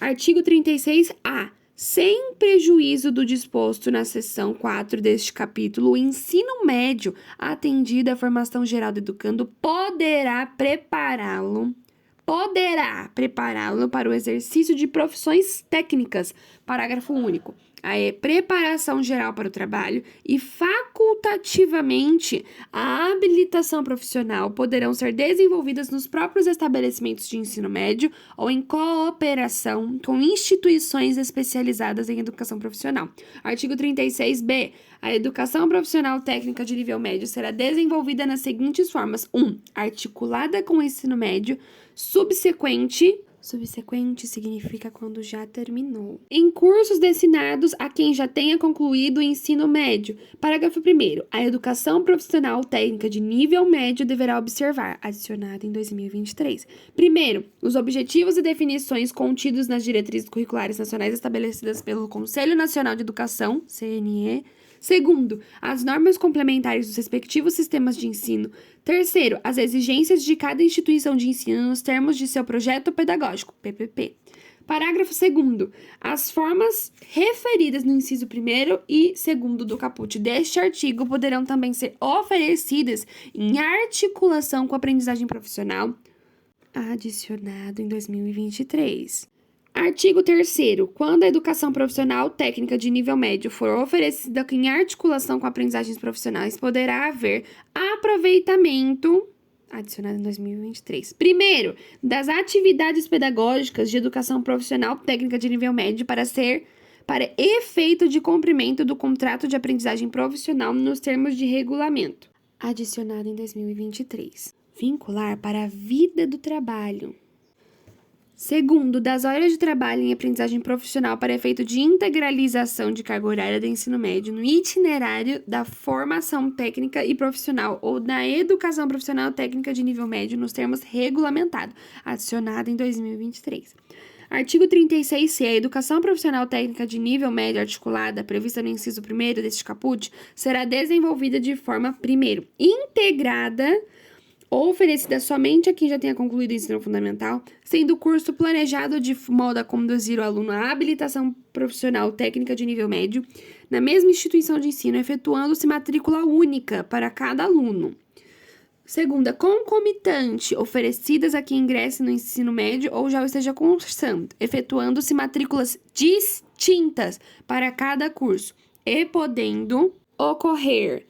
Artigo 36A. Sem prejuízo do disposto na seção 4 deste capítulo, o ensino médio, atendido à formação geral do educando, poderá prepará-lo para o exercício de profissões técnicas. Parágrafo único. A preparação geral para o trabalho e, facultativamente, a habilitação profissional poderão ser desenvolvidas nos próprios estabelecimentos de ensino médio ou em cooperação com instituições especializadas em educação profissional. Artigo 36b. A educação profissional técnica de nível médio será desenvolvida nas seguintes formas. 1. Articulada com o ensino médio. Subsequente significa quando já terminou. Em cursos destinados a quem já tenha concluído o ensino médio. Parágrafo 1º. A educação profissional técnica de nível médio deverá observar, adicionado em 2023. Primeiro, os objetivos e definições contidos nas diretrizes curriculares nacionais estabelecidas pelo Conselho Nacional de Educação, CNE. Segundo, as normas complementares dos respectivos sistemas de ensino. Terceiro, as exigências de cada instituição de ensino nos termos de seu projeto pedagógico, PPP. Parágrafo 2º. As formas referidas no inciso 1º e 2º do caput deste artigo poderão também ser oferecidas em articulação com a aprendizagem profissional, adicionado em 2023. Artigo 3º. Quando a educação profissional técnica de nível médio for oferecida em articulação com aprendizagens profissionais, poderá haver aproveitamento, adicionado em 2023. Primeiro, das atividades pedagógicas de educação profissional técnica de nível médio para efeito de cumprimento do contrato de aprendizagem profissional nos termos de regulamento, adicionado em 2023. Vincular para a vida do trabalho. Segundo, das horas de trabalho em aprendizagem profissional para efeito de integralização de carga horária do ensino médio no itinerário da formação técnica e profissional ou da educação profissional técnica de nível médio nos termos regulamentados, adicionado em 2023. Artigo 36c. A educação profissional técnica de nível médio articulada, prevista no inciso 1º deste caput, será desenvolvida de forma, primeiro, integrada ou oferecida somente a quem já tenha concluído o ensino fundamental, sendo o curso planejado de modo a conduzir o aluno à habilitação profissional técnica de nível médio na mesma instituição de ensino, efetuando-se matrícula única para cada aluno. Segunda, concomitante, oferecidas a quem ingresse no ensino médio ou já o esteja cursando, efetuando-se matrículas distintas para cada curso e podendo ocorrer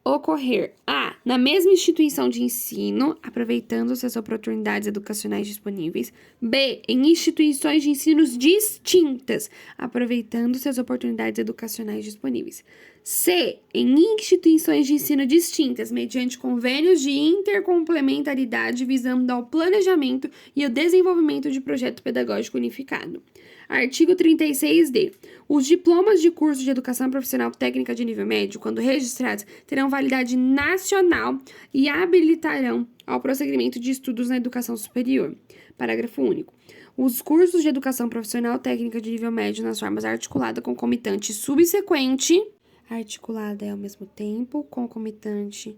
ocorrer A, na mesma instituição de ensino, aproveitando-se as oportunidades educacionais disponíveis. B, em instituições de ensino distintas, aproveitando-se as oportunidades educacionais disponíveis. C, em instituições de ensino distintas, mediante convênios de intercomplementaridade visando ao planejamento e ao desenvolvimento de projeto pedagógico unificado. Artigo 36-D. Os diplomas de curso de educação profissional técnica de nível médio, quando registrados, terão validade nacional e habilitarão ao prosseguimento de estudos na educação superior. Parágrafo único. Os cursos de educação profissional técnica de nível médio nas formas articulada, concomitante e subsequente. Articulada é ao mesmo tempo, concomitante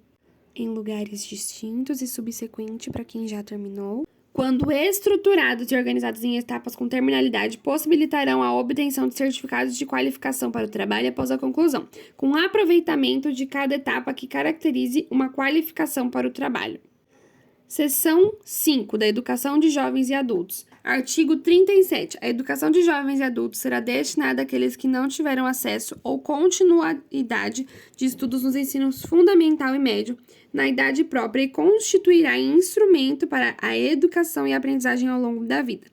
em lugares distintos e subsequente para quem já terminou. Quando estruturados e organizados em etapas com terminalidade, possibilitarão a obtenção de certificados de qualificação para o trabalho após a conclusão, com aproveitamento de cada etapa que caracterize uma qualificação para o trabalho. Seção 5 da Educação de Jovens e Adultos. Artigo 37. A educação de jovens e adultos será destinada àqueles que não tiveram acesso ou continuidade de estudos nos ensinos fundamental e médio, na idade própria e constituirá instrumento para a educação e aprendizagem ao longo da vida.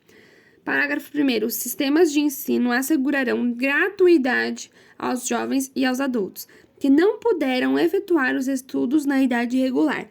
Parágrafo 1º. Os sistemas de ensino assegurarão gratuidade aos jovens e aos adultos que não puderam efetuar os estudos na idade regular,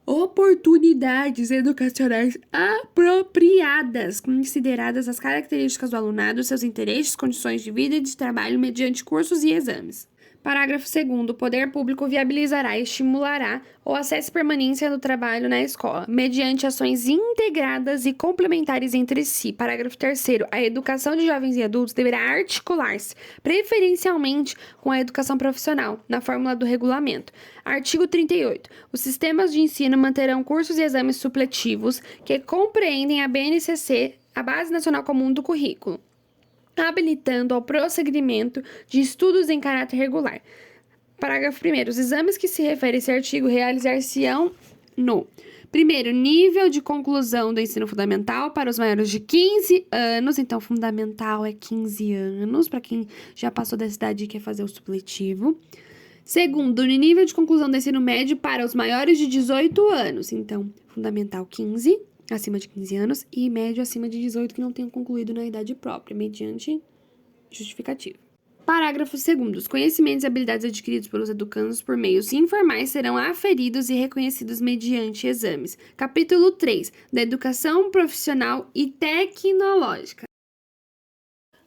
oportunidades educacionais apropriadas, consideradas as características do alunado, seus interesses, condições de vida e de trabalho mediante cursos e exames. Parágrafo 2º. O poder público viabilizará e estimulará o acesso e permanência do trabalho na escola, mediante ações integradas e complementares entre si. Parágrafo 3º. A educação de jovens e adultos deverá articular-se, preferencialmente, com a educação profissional, na fórmula do regulamento. Artigo 38. Os sistemas de ensino manterão cursos e exames supletivos que compreendem a BNCC, a Base Nacional Comum do Currículo, habilitando ao prosseguimento de estudos em caráter regular. Parágrafo 1º. Os exames que se refere a esse artigo realizar-se-ão no: primeiro, nível de conclusão do ensino fundamental para os maiores de 15 anos. Então, fundamental é 15 anos, para quem já passou dessa idade e quer fazer o supletivo. Segundo, nível de conclusão do ensino médio para os maiores de 18 anos. Então, fundamental 15, acima de 15 anos, e médio acima de 18 que não tenham concluído na idade própria, mediante justificativa. Parágrafo 2º. Os conhecimentos e habilidades adquiridos pelos educandos por meios informais serão aferidos e reconhecidos mediante exames. Capítulo 3. Da Educação Profissional e Tecnológica.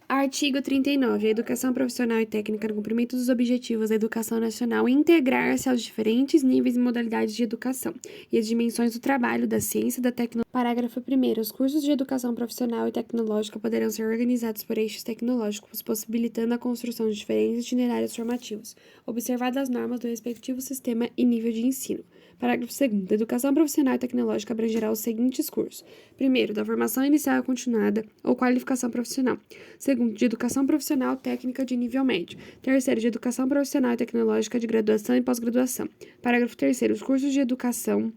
Artigo 39. A educação profissional e técnica no cumprimento dos objetivos da educação nacional integrar-se aos diferentes níveis e modalidades de educação e as dimensões do trabalho, da ciência e da tecnologia. Parágrafo 1º. Os cursos de educação profissional e tecnológica poderão ser organizados por eixos tecnológicos, possibilitando a construção de diferentes itinerários formativos, observadas as normas do respectivo sistema e nível de ensino. Parágrafo 2º. A educação profissional e tecnológica abrangerá os seguintes cursos. Primeiro, da formação inicial e continuada ou qualificação profissional. Segundo, de educação profissional técnica de nível médio. Terceiro, de educação profissional e tecnológica de graduação e pós-graduação. Parágrafo 3º. Os cursos de educação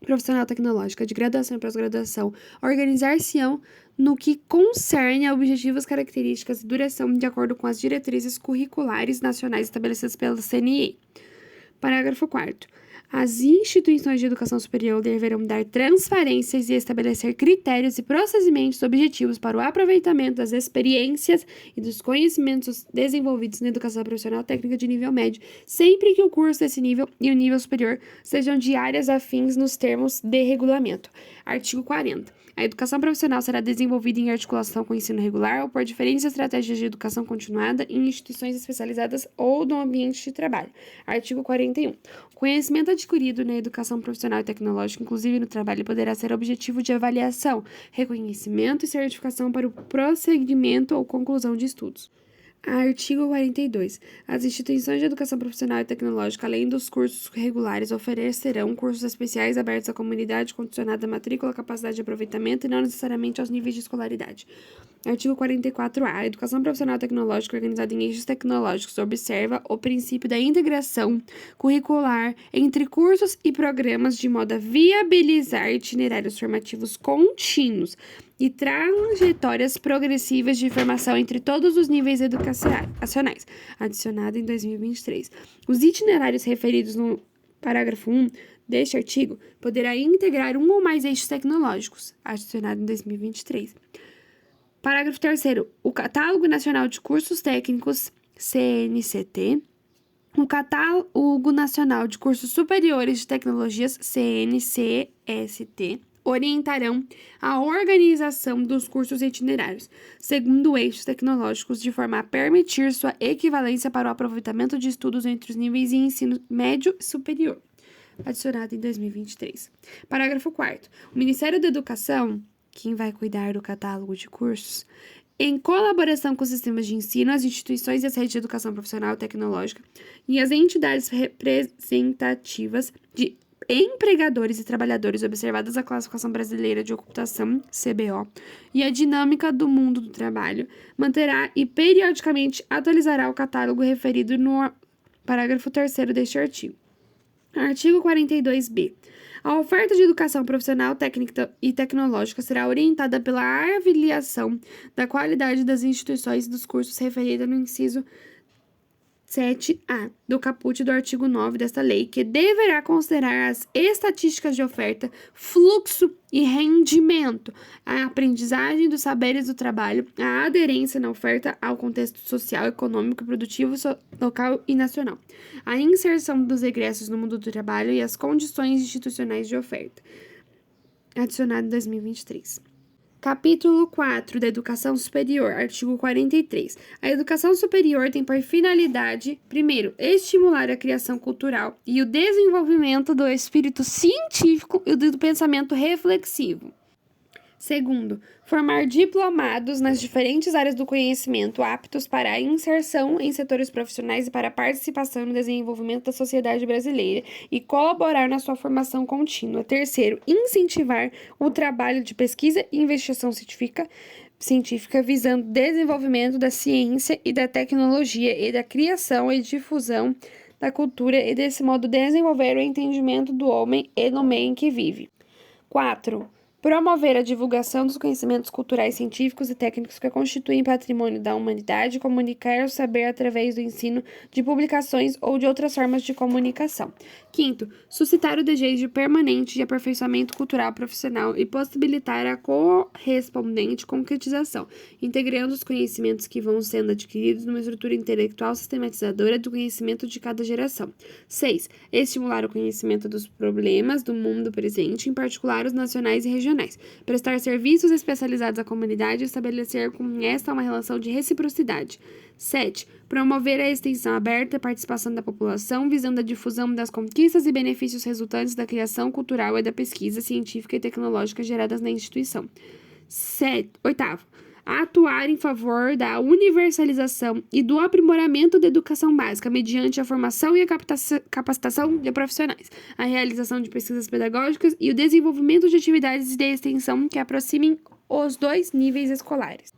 profissional tecnológica de graduação e pós-graduação organizar-se-ão no que concerne a objetivos, características e duração de acordo com as diretrizes curriculares nacionais estabelecidas pela CNE. Parágrafo 4º. As instituições de educação superior deverão dar transparências e estabelecer critérios e procedimentos objetivos para o aproveitamento das experiências e dos conhecimentos desenvolvidos na educação profissional técnica de nível médio, sempre que o curso desse nível e o nível superior sejam de áreas afins nos termos de regulamento. Artigo 40. A educação profissional será desenvolvida em articulação com o ensino regular ou por diferentes estratégias de educação continuada em instituições especializadas ou no ambiente de trabalho. Artigo 41. O conhecimento adquirido na educação profissional e tecnológica, inclusive no trabalho, poderá ser objetivo de avaliação, reconhecimento e certificação para o prosseguimento ou conclusão de estudos. Artigo 42. As instituições de educação profissional e tecnológica, além dos cursos regulares, oferecerão cursos especiais abertos à comunidade, condicionada à matrícula, capacidade de aproveitamento e não necessariamente aos níveis de escolaridade. Artigo 44A. A educação profissional tecnológica organizada em eixos tecnológicos observa o princípio da integração curricular entre cursos e programas de modo a viabilizar itinerários formativos contínuos e trajetórias progressivas de formação entre todos os níveis educacionais, adicionado em 2023. Os itinerários referidos no parágrafo 1 deste artigo poderá integrar um ou mais eixos tecnológicos, adicionado em 2023. Parágrafo 3º. O Catálogo Nacional de Cursos Técnicos, CNCT, o Catálogo Nacional de Cursos Superiores de Tecnologias, CNCST, orientarão a organização dos cursos itinerários, segundo eixos tecnológicos, de forma a permitir sua equivalência para o aproveitamento de estudos entre os níveis de ensino médio e superior, adicionado em 2023. Parágrafo 4º. O Ministério da Educação, quem vai cuidar do catálogo de cursos, em colaboração com os sistemas de ensino, as instituições e as redes de educação profissional e tecnológica e as entidades representativas de empregadores e trabalhadores, observadas a Classificação Brasileira de Ocupação, CBO, e a dinâmica do mundo do trabalho, manterá e periodicamente atualizará o catálogo referido no parágrafo 3º deste artigo. Artigo 42b. A oferta de educação profissional, técnica e tecnológica será orientada pela avaliação da qualidade das instituições e dos cursos referida no inciso 7A do caput do artigo 9 desta lei, que deverá considerar as estatísticas de oferta, fluxo e rendimento, a aprendizagem dos saberes do trabalho, a aderência na oferta ao contexto social, econômico e produtivo local e nacional, a inserção dos egressos no mundo do trabalho e as condições institucionais de oferta, adicionado em 2023. Capítulo 4 da Educação Superior, artigo 43. A educação superior tem por finalidade, primeiro, estimular a criação cultural e o desenvolvimento do espírito científico e do pensamento reflexivo. Segundo, formar diplomados nas diferentes áreas do conhecimento aptos para a inserção em setores profissionais e para a participação no desenvolvimento da sociedade brasileira e colaborar na sua formação contínua. Terceiro, incentivar o trabalho de pesquisa e investigação científica visando o desenvolvimento da ciência e da tecnologia e da criação e difusão da cultura e, desse modo, desenvolver o entendimento do homem e no meio em que vive. 4. Promover a divulgação dos conhecimentos culturais, científicos e técnicos que constituem patrimônio da humanidade e comunicar o saber através do ensino, de publicações ou de outras formas de comunicação. 5. Suscitar o desejo permanente de aperfeiçoamento cultural profissional e possibilitar a correspondente concretização, integrando os conhecimentos que vão sendo adquiridos numa estrutura intelectual sistematizadora do conhecimento de cada geração. 6. Estimular o conhecimento dos problemas do mundo presente, em particular os nacionais e regionais. Prestar serviços especializados à comunidade e estabelecer com esta uma relação de reciprocidade. 7. Promover a extensão aberta e participação da população, visando a difusão das conquistas e benefícios resultantes da criação cultural e da pesquisa científica e tecnológica geradas na instituição. 8. Atuar em favor da universalização e do aprimoramento da educação básica mediante a formação e a capacitação de profissionais, a realização de pesquisas pedagógicas e o desenvolvimento de atividades de extensão que aproximem os dois níveis escolares.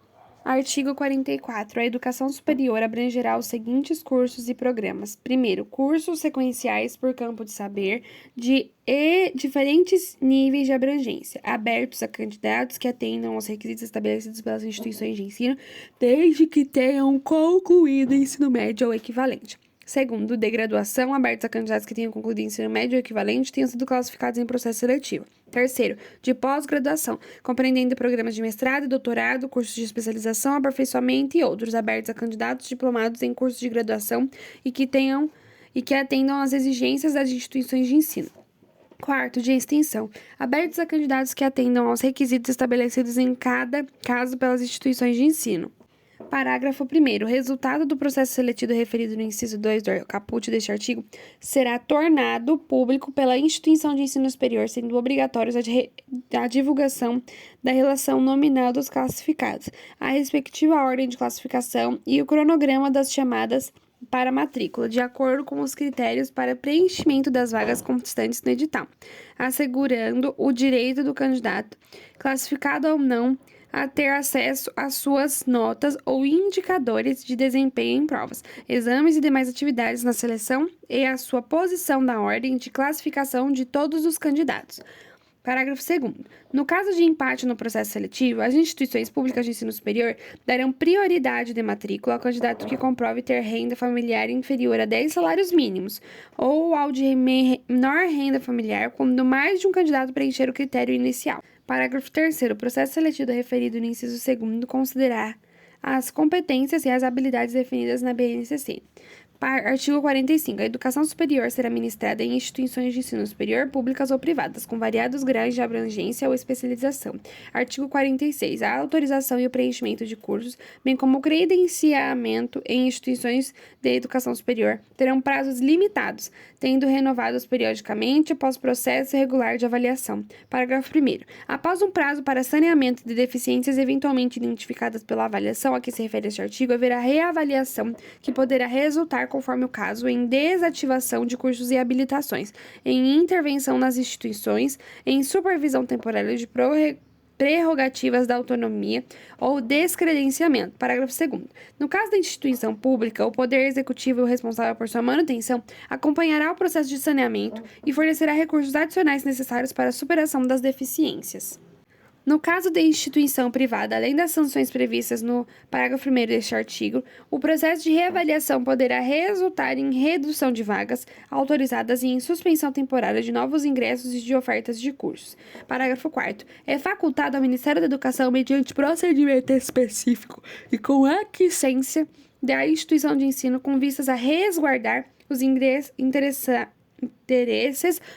Artigo 44. A educação superior abrangerá os seguintes cursos e programas. Primeiro, cursos sequenciais por campo de saber de diferentes níveis de abrangência, abertos a candidatos que atendam aos requisitos estabelecidos pelas instituições de ensino, desde que tenham concluído ensino médio ou equivalente. Segundo, de graduação, abertos a candidatos que tenham concluído ensino médio ou equivalente e tenham sido classificados em processo seletivo. Terceiro, de pós-graduação, compreendendo programas de mestrado, doutorado, cursos de especialização, aperfeiçoamento e outros, abertos a candidatos diplomados em cursos de graduação e que atendam às exigências das instituições de ensino. Quarto, de extensão, abertos a candidatos que atendam aos requisitos estabelecidos em cada caso pelas instituições de ensino. Parágrafo 1º. O resultado do processo seletivo referido no inciso 2 do caput deste artigo será tornado público pela instituição de ensino superior, sendo obrigatórios a divulgação da relação nominal dos classificados, a respectiva ordem de classificação e o cronograma das chamadas para matrícula, de acordo com os critérios para preenchimento das vagas constantes no edital, assegurando o direito do candidato, classificado ou não, a ter acesso às suas notas ou indicadores de desempenho em provas, exames e demais atividades na seleção e a sua posição na ordem de classificação de todos os candidatos. Parágrafo 2º. No caso de empate no processo seletivo, as instituições públicas de ensino superior darão prioridade de matrícula ao candidato que comprove ter renda familiar inferior a 10 salários mínimos, ou ao de menor renda familiar, quando mais de um candidato preencher o critério inicial. Parágrafo 3º. O processo seletivo referido no inciso 2º considerar as competências e as habilidades definidas na BNCC. Artigo 45. A educação superior será ministrada em instituições de ensino superior, públicas ou privadas, com variados graus de abrangência ou especialização. Artigo 46. A autorização e o preenchimento de cursos, bem como o credenciamento em instituições de educação superior, terão prazos limitados, tendo renovados periodicamente após processo regular de avaliação. Parágrafo 1º. Após um prazo para saneamento de deficiências eventualmente identificadas pela avaliação a que se refere este artigo, haverá reavaliação, que poderá resultar, conforme o caso, em desativação de cursos e habilitações, em intervenção nas instituições, em supervisão temporária de prerrogativas da autonomia ou descredenciamento. Parágrafo 2º. No caso da instituição pública, o Poder Executivo e o responsável por sua manutenção acompanhará o processo de saneamento e fornecerá recursos adicionais necessários para a superação das deficiências. No caso de instituição privada, além das sanções previstas no parágrafo 1º deste artigo, o processo de reavaliação poderá resultar em redução de vagas autorizadas e em suspensão temporária de novos ingressos e de ofertas de cursos. Parágrafo 4º. É facultado ao Ministério da Educação, mediante procedimento específico e com aquiescência da instituição de ensino, com vistas a resguardar os interesses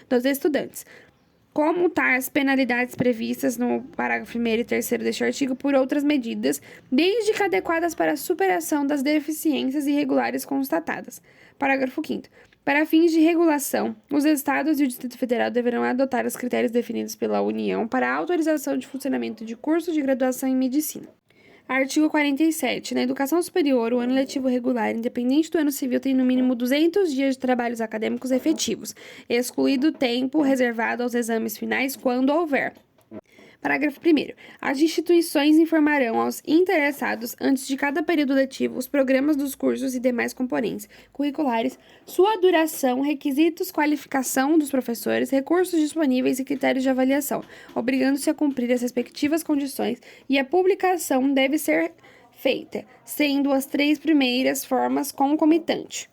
dos estudantes, comutar as penalidades previstas no parágrafo 1º e 3º deste artigo por outras medidas, desde que adequadas para a superação das deficiências irregulares constatadas. Parágrafo 5º. Para fins de regulação, os Estados e o Distrito Federal deverão adotar os critérios definidos pela União para a autorização de funcionamento de curso de graduação em medicina. Artigo 47. Na educação superior, o ano letivo regular, independente do ano civil, tem no mínimo 200 dias de trabalhos acadêmicos efetivos, excluído o tempo reservado aos exames finais, quando houver. Parágrafo 1º. As instituições informarão aos interessados, antes de cada período letivo, os programas dos cursos e demais componentes curriculares, sua duração, requisitos, qualificação dos professores, recursos disponíveis e critérios de avaliação, obrigando-se a cumprir as respectivas condições, e a publicação deve ser feita, sendo as 3 primeiras formas concomitantes.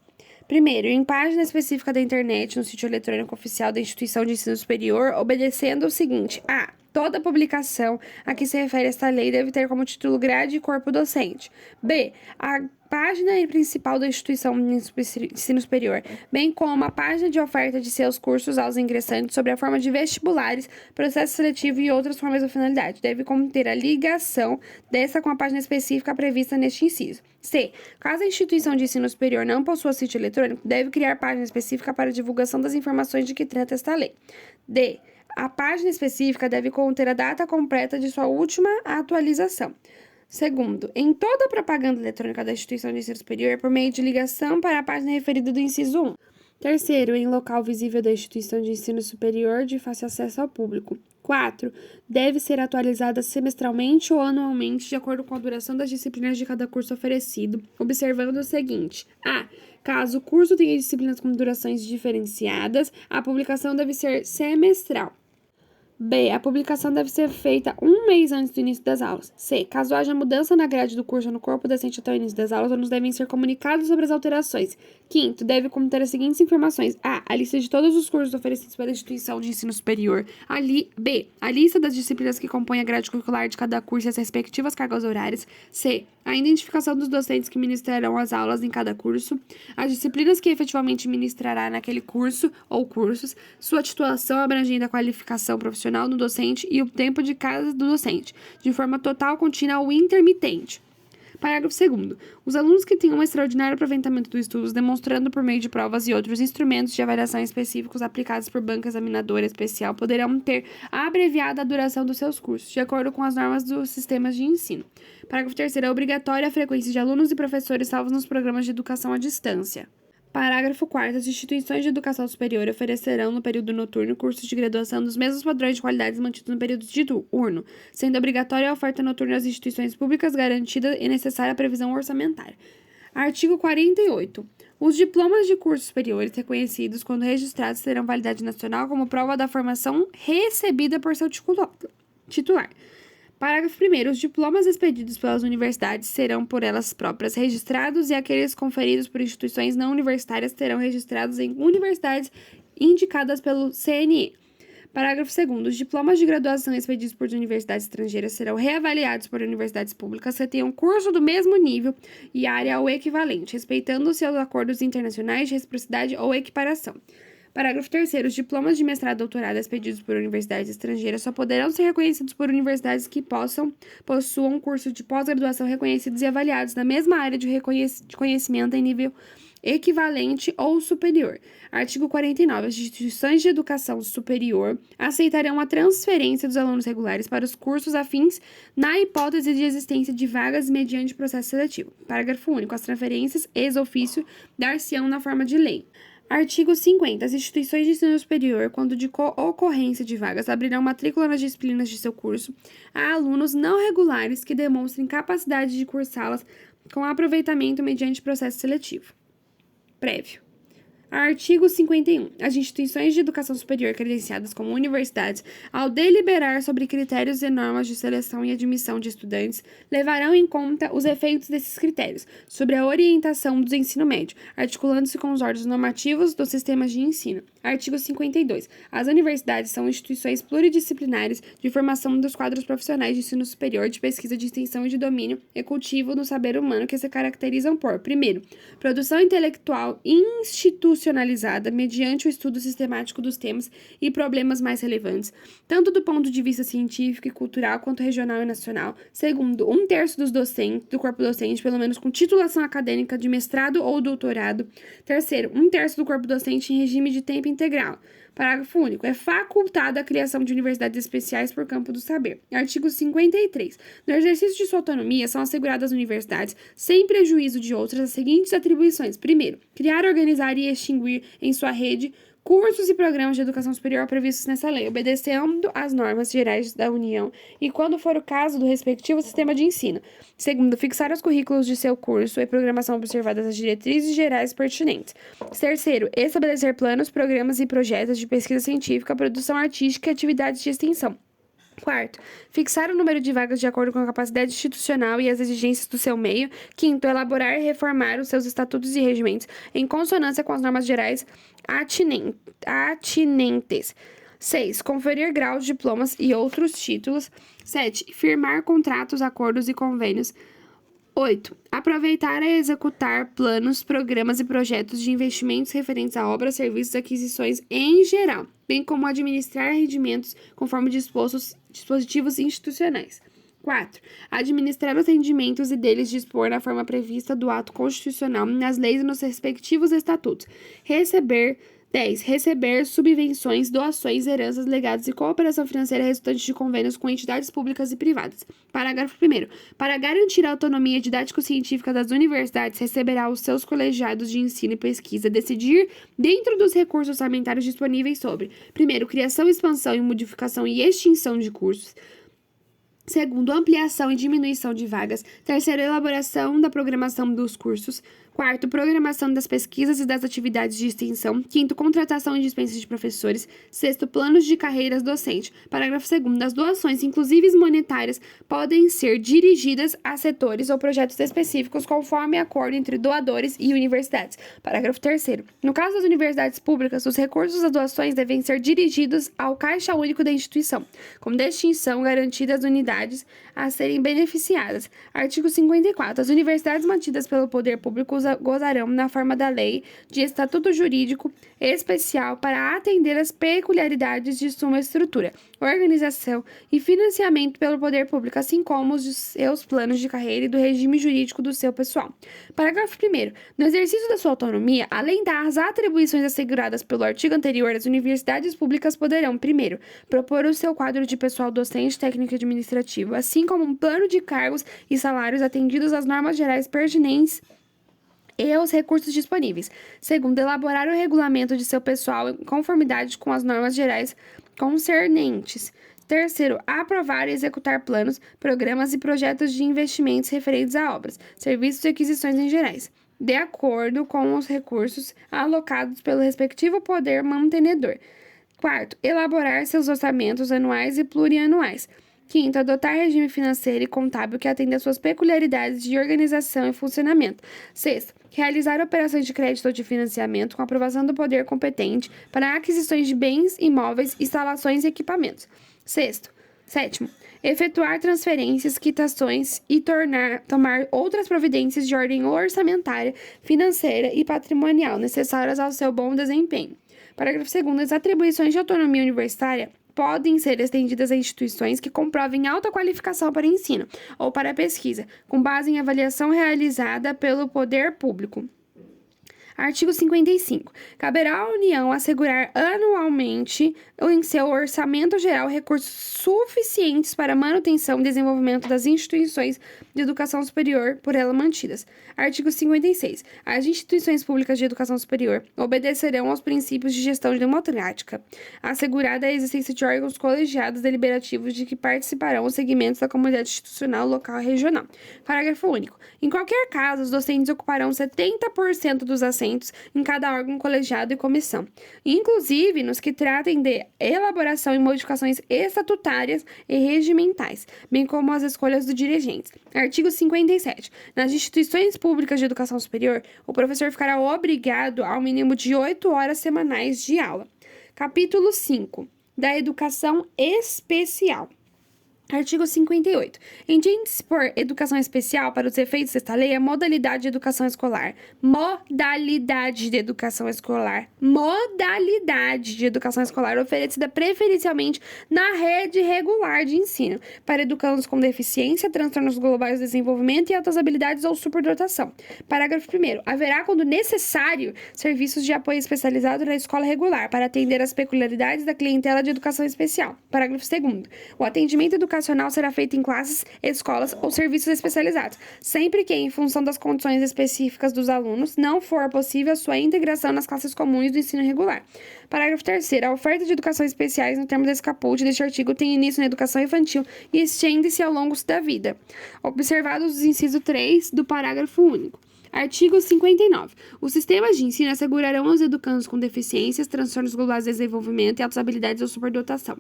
Primeiro, em página específica da internet, no sítio eletrônico oficial da instituição de ensino superior, obedecendo o seguinte: a. Toda publicação a que se refere esta lei deve ter como título grade e corpo docente. B. A página principal da instituição de ensino superior, bem como a página de oferta de seus cursos aos ingressantes sobre a forma de vestibulares, processo seletivo e outras formas ou finalidade. Deve conter a ligação dessa com a página específica prevista neste inciso. C. Caso a instituição de ensino superior não possua sítio eletrônico, deve criar página específica para a divulgação das informações de que trata esta lei. D. A página específica deve conter a data completa de sua última atualização. Segundo, em toda a propaganda eletrônica da instituição de ensino superior, por meio de ligação para a página referida do inciso 1. Terceiro, em local visível da instituição de ensino superior de fácil acesso ao público. 4. Deve ser atualizada semestralmente ou anualmente, de acordo com a duração das disciplinas de cada curso oferecido, observando o seguinte: a. Caso o curso tenha disciplinas com durações diferenciadas, a publicação deve ser semestral. B. A publicação deve ser feita um mês antes do início das aulas. C. Caso haja mudança na grade do curso ou no corpo docente até o início das aulas, alunos devem ser comunicados sobre as alterações. Quinto, deve conter as seguintes informações: a. A lista de todos os cursos oferecidos pela instituição de ensino superior. B. A lista das disciplinas que compõem a grade curricular de cada curso e as respectivas cargas horárias. C. A identificação dos docentes que ministrarão as aulas em cada curso. As disciplinas que efetivamente ministrará naquele curso ou cursos. Sua titulação abrangendo a qualificação profissional no docente e o tempo de casa do docente, de forma total, contínua ou intermitente. Parágrafo 2º. Os alunos que tenham um extraordinário aproveitamento dos estudos, demonstrando por meio de provas e outros instrumentos de avaliação específicos aplicados por banca examinadora especial, poderão ter abreviada a duração dos seus cursos, de acordo com as normas dos sistemas de ensino. Parágrafo 3º. É obrigatória a frequência de alunos e professores salvos nos programas de educação à distância. Parágrafo 4º. As instituições de educação superior oferecerão no período noturno cursos de graduação dos mesmos padrões de qualidade mantidos no período diurno, sendo obrigatória a oferta noturna às instituições públicas, garantida e necessária a previsão orçamentária. Artigo 48. Os diplomas de cursos superiores reconhecidos quando registrados terão validade nacional como prova da formação recebida por seu titular. Parágrafo 1º. Os diplomas expedidos pelas universidades serão por elas próprias registrados e aqueles conferidos por instituições não universitárias serão registrados em universidades indicadas pelo CNE. Parágrafo 2º. Os diplomas de graduação expedidos por universidades estrangeiras serão reavaliados por universidades públicas que tenham curso do mesmo nível e área ou equivalente, respeitando-se aos acordos internacionais de reciprocidade ou equiparação. Parágrafo 3º. Os diplomas de mestrado e doutorado expedidos por universidades estrangeiras só poderão ser reconhecidos por universidades que possuam curso de pós-graduação reconhecidos e avaliados na mesma área de conhecimento em nível equivalente ou superior. Artigo 49. As instituições de educação superior aceitarão a transferência dos alunos regulares para os cursos afins na hipótese de existência de vagas mediante processo seletivo. Parágrafo único. As transferências ex officio dar-se-ão na forma de lei. Artigo 50. As instituições de ensino superior, quando de ocorrência de vagas, abrirão matrícula nas disciplinas de seu curso a alunos não regulares que demonstrem capacidade de cursá-las com aproveitamento mediante processo seletivo prévio. Artigo 51. As instituições de educação superior credenciadas como universidades, ao deliberar sobre critérios e normas de seleção e admissão de estudantes, levarão em conta os efeitos desses critérios sobre a orientação do ensino médio, articulando-se com os órgãos normativos dos sistemas de ensino. Artigo 52. As universidades são instituições pluridisciplinares de formação dos quadros profissionais de ensino superior, de pesquisa, de extensão e de domínio e cultivo no saber humano que se caracterizam por, primeiro, produção intelectual institucionalizada mediante o estudo sistemático dos temas e problemas mais relevantes, tanto do ponto de vista científico e cultural quanto regional e nacional. Segundo, 1/3 do corpo docente, pelo menos com titulação acadêmica de mestrado ou doutorado. Terceiro, 1/3 do corpo docente em regime de tempo integral. Parágrafo único. É facultada a criação de universidades especiais por campo do saber. Artigo 53. No exercício de sua autonomia, são asseguradas às universidades, sem prejuízo de outras, as seguintes atribuições. Primeiro, criar, organizar e extinguir em sua rede cursos e programas de educação superior previstos nessa lei, obedecendo às normas gerais da União e, quando for o caso, do respectivo sistema de ensino. Segundo, fixar os currículos de seu curso e programação observadas as diretrizes gerais pertinentes. Terceiro, estabelecer planos, programas e projetos de pesquisa científica, produção artística e atividades de extensão. Quarto, fixar o número de vagas de acordo com a capacidade institucional e as exigências do seu meio. Quinto, elaborar e reformar os seus estatutos e regimentos em consonância com as normas gerais atinentes. 6. Conferir graus, diplomas e outros títulos. 7. Firmar contratos, acordos e convênios. 8. Aproveitar e executar planos, programas e projetos de investimentos referentes a obras, serviços e aquisições em geral, bem como administrar rendimentos conforme dispositivos institucionais. 4. Administrar os rendimentos e deles dispor na forma prevista do ato constitucional, nas leis e nos respectivos estatutos. 10. Receber subvenções, doações, heranças, legados e cooperação financeira resultantes de convênios com entidades públicas e privadas. Parágrafo 1º. Para garantir a autonomia didático-científica das universidades, receberá os seus colegiados de ensino e pesquisa decidir, dentro dos recursos orçamentários disponíveis sobre, primeiro, criação, expansão e modificação e extinção de cursos. Segundo, ampliação e diminuição de vagas. Terceiro, elaboração da programação dos cursos. Quarto, programação das pesquisas e das atividades de extensão. Quinto, contratação e dispensa de professores. Sexto, planos de carreiras docente. Parágrafo 2º. As doações, inclusive monetárias, podem ser dirigidas a setores ou projetos específicos conforme acordo entre doadores e universidades. Parágrafo 3º. No caso das universidades públicas, os recursos das doações devem ser dirigidos ao caixa único da instituição, com distinção garantida às unidades a serem beneficiadas. Artigo 54. As universidades mantidas pelo poder público gozarão, na forma da lei, de estatuto jurídico especial para atender às peculiaridades de sua estrutura, organização e financiamento pelo poder público, assim como os de seus planos de carreira e do regime jurídico do seu pessoal. Parágrafo 1º. No exercício da sua autonomia, além das atribuições asseguradas pelo artigo anterior, as universidades públicas poderão, primeiro, propor o seu quadro de pessoal docente, técnico e administrativo, assim como um plano de cargos e salários atendidos às normas gerais pertinentes e os recursos disponíveis. Segundo, elaborar o regulamento de seu pessoal em conformidade com as normas gerais concernentes. Terceiro, aprovar e executar planos, programas e projetos de investimentos referentes a obras, serviços e aquisições em gerais, de acordo com os recursos alocados pelo respectivo poder mantenedor. Quarto, elaborar seus orçamentos anuais e plurianuais. Quinto, adotar regime financeiro e contábil que atenda às suas peculiaridades de organização e funcionamento. Sexto, realizar operações de crédito ou de financiamento com aprovação do poder competente para aquisições de bens, imóveis, instalações e equipamentos. Sétimo, efetuar transferências, quitações e tomar outras providências de ordem orçamentária, financeira e patrimonial necessárias ao seu bom desempenho. Parágrafo 2º. As atribuições de autonomia universitária podem ser estendidas a instituições que comprovem alta qualificação para ensino ou para pesquisa, com base em avaliação realizada pelo poder público. Artigo 55. Caberá à União assegurar anualmente em seu orçamento geral recursos suficientes para a manutenção e desenvolvimento das instituições de educação superior por ela mantidas. Artigo 56. As instituições públicas de educação superior obedecerão aos princípios de gestão democrática, assegurada a existência de órgãos colegiados deliberativos de que participarão os segmentos da comunidade institucional local e regional. Parágrafo único. Em qualquer caso, os docentes ocuparão 70% dos assentos em cada órgão colegiado e comissão, inclusive nos que tratem de elaboração e modificações estatutárias e regimentais, bem como as escolhas dos dirigentes. Artigo 57. Nas instituições públicas de educação superior, o professor ficará obrigado ao mínimo de 8 horas semanais de aula. Capítulo 5. Da educação especial. Artigo 58. Entende-se por educação especial, para os efeitos desta lei, a modalidade de educação escolar. Modalidade de educação escolar. Modalidade de educação escolar oferecida preferencialmente na rede regular de ensino, para educandos com deficiência, transtornos globais de desenvolvimento e altas habilidades ou superdotação. Parágrafo 1º. Haverá, quando necessário, serviços de apoio especializado na escola regular, para atender às peculiaridades da clientela de educação especial. Parágrafo 2º. O atendimento educacional será feito em classes, escolas ou serviços especializados, sempre que, em função das condições específicas dos alunos, não for possível a sua integração nas classes comuns do ensino regular. Parágrafo 3º. A oferta de educação especiais, no termo desse caput deste artigo, tem início na educação infantil e estende-se ao longo da vida, observados os incisos 3 do parágrafo único. Artigo 59. Os sistemas de ensino assegurarão aos educandos com deficiências, transtornos globais de desenvolvimento e altas habilidades ou superdotação.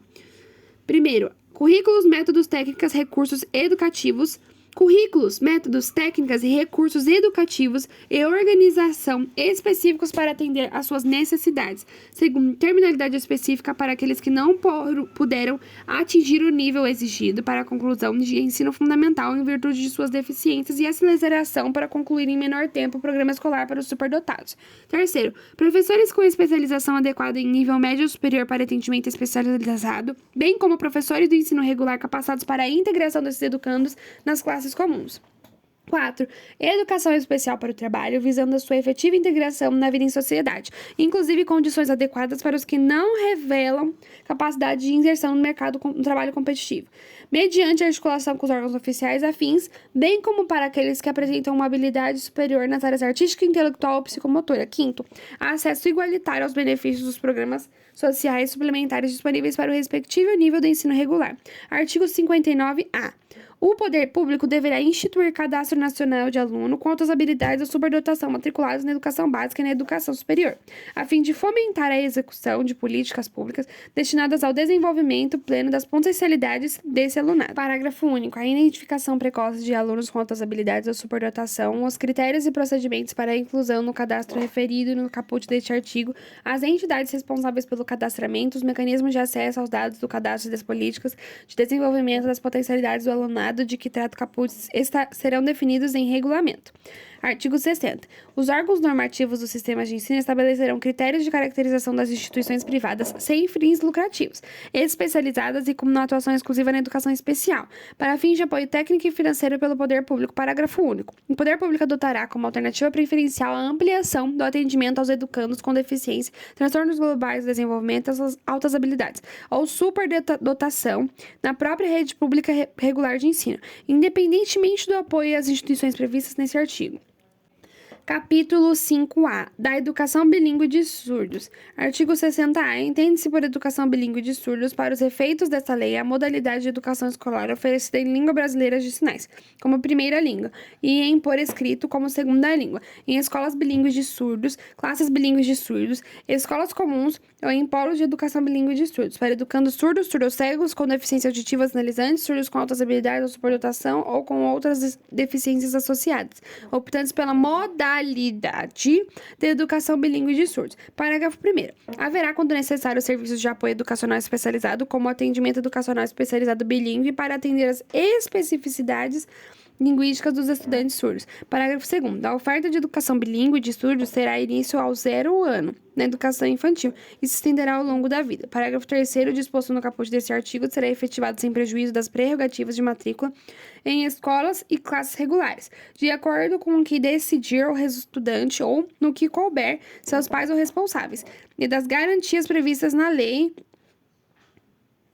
Primeiro, currículos, métodos, técnicas, recursos educativos. Currículos, métodos, técnicas e recursos educativos e organização específicos para atender às suas necessidades. Segundo, terminalidade específica para aqueles que não puderam atingir o nível exigido para a conclusão de ensino fundamental em virtude de suas deficiências e aceleração para concluir em menor tempo o programa escolar para os superdotados. Terceiro, professores com especialização adequada em nível médio ou superior para atendimento especializado, bem como professores do ensino regular capacitados para a integração desses educandos nas classes comuns. 4. Educação especial para o trabalho, visando a sua efetiva integração na vida em sociedade, inclusive condições adequadas para os que não revelam capacidade de inserção no mercado no trabalho competitivo, mediante articulação com os órgãos oficiais afins, bem como para aqueles que apresentam uma habilidade superior nas áreas artística, intelectual ou psicomotora. 5. Acesso igualitário aos benefícios dos programas sociais suplementares disponíveis para o respectivo nível do ensino regular. Artigo 59-A. O poder público deverá instituir cadastro nacional de aluno com altas habilidades ou superdotação matriculados na educação básica e na educação superior, a fim de fomentar a execução de políticas públicas destinadas ao desenvolvimento pleno das potencialidades desse alunado. Parágrafo único. A identificação precoce de alunos com altas habilidades ou superdotação, os critérios e procedimentos para a inclusão no cadastro referido no caput deste artigo, as entidades responsáveis pelo cadastramento, os mecanismos de acesso aos dados do cadastro das políticas de desenvolvimento das potencialidades do alunado de que trata o caput serão definidos em regulamento. Artigo 60. Os órgãos normativos dos sistemas de ensino estabelecerão critérios de caracterização das instituições privadas sem fins lucrativos, especializadas e com atuação exclusiva na educação especial, para fins de apoio técnico e financeiro pelo poder público. Parágrafo único. O poder público adotará como alternativa preferencial a ampliação do atendimento aos educandos com deficiência, transtornos globais do desenvolvimento e altas habilidades, ou superdotação, na própria rede pública regular de ensino, independentemente do apoio às instituições previstas nesse artigo. Capítulo 5A, da educação bilíngue de surdos. Artigo 60A. Entende-se por educação bilíngue de surdos, para os efeitos desta lei, a modalidade de educação escolar oferecida em língua brasileira de sinais, como primeira língua, e em por escrito como segunda língua, em escolas bilíngues de surdos, classes bilíngues de surdos, escolas comuns ou em polos de educação bilíngue de surdos, para educandos surdos, surdos-cegos, com deficiência auditiva sinalizante, surdos com altas habilidades ou superdotação ou com outras deficiências associadas, optantes pela modalidade de educação bilíngue de surdos. Parágrafo 1º. Haverá, quando necessário, serviços de apoio educacional especializado, como atendimento educacional especializado bilíngue, para atender as especificidades linguísticas dos estudantes surdos. Parágrafo 2º. A oferta de educação bilíngue de surdos terá início ao 0º ano na educação infantil e se estenderá ao longo da vida. Parágrafo 3º. Disposto no caput deste artigo, será efetivado sem prejuízo das prerrogativas de matrícula em escolas e classes regulares, de acordo com o que decidir o estudante ou no que couber seus pais ou responsáveis, e das garantias previstas na lei,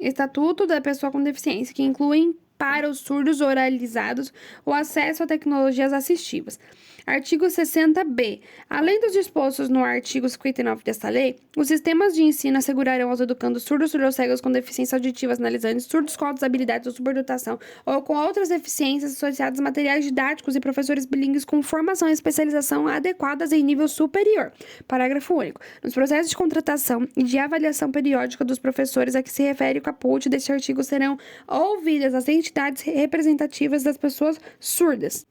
Estatuto da Pessoa com Deficiência, que incluem para os surdos oralizados o acesso a tecnologias assistivas. Artigo 60b. Além dos dispostos no artigo 59 desta lei, os sistemas de ensino assegurarão aos educandos surdos, surdos-cegos com deficiência auditiva sinalizante, surdos com altas habilidades ou superdotação ou com outras deficiências associadas, materiais didáticos e professores bilíngues com formação e especialização adequadas em nível superior. Parágrafo único. Nos processos de contratação e de avaliação periódica dos professores a que se refere o caput deste artigo, serão ouvidas as entidades representativas das pessoas surdas.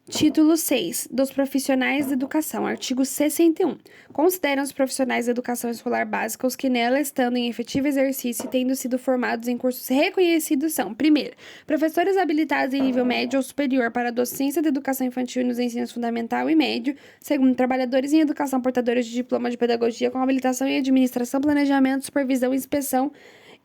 Título 6. Dos profissionais de educação. Artigo 61. Consideram os profissionais de educação escolar básica os que nela estando em efetivo exercício e tendo sido formados em cursos reconhecidos são: primeiro, professores habilitados em nível médio ou superior para a docência de educação infantil nos ensinos fundamental e médio. Segundo, trabalhadores em educação portadores de diploma de pedagogia com habilitação em administração, planejamento, supervisão, inspeção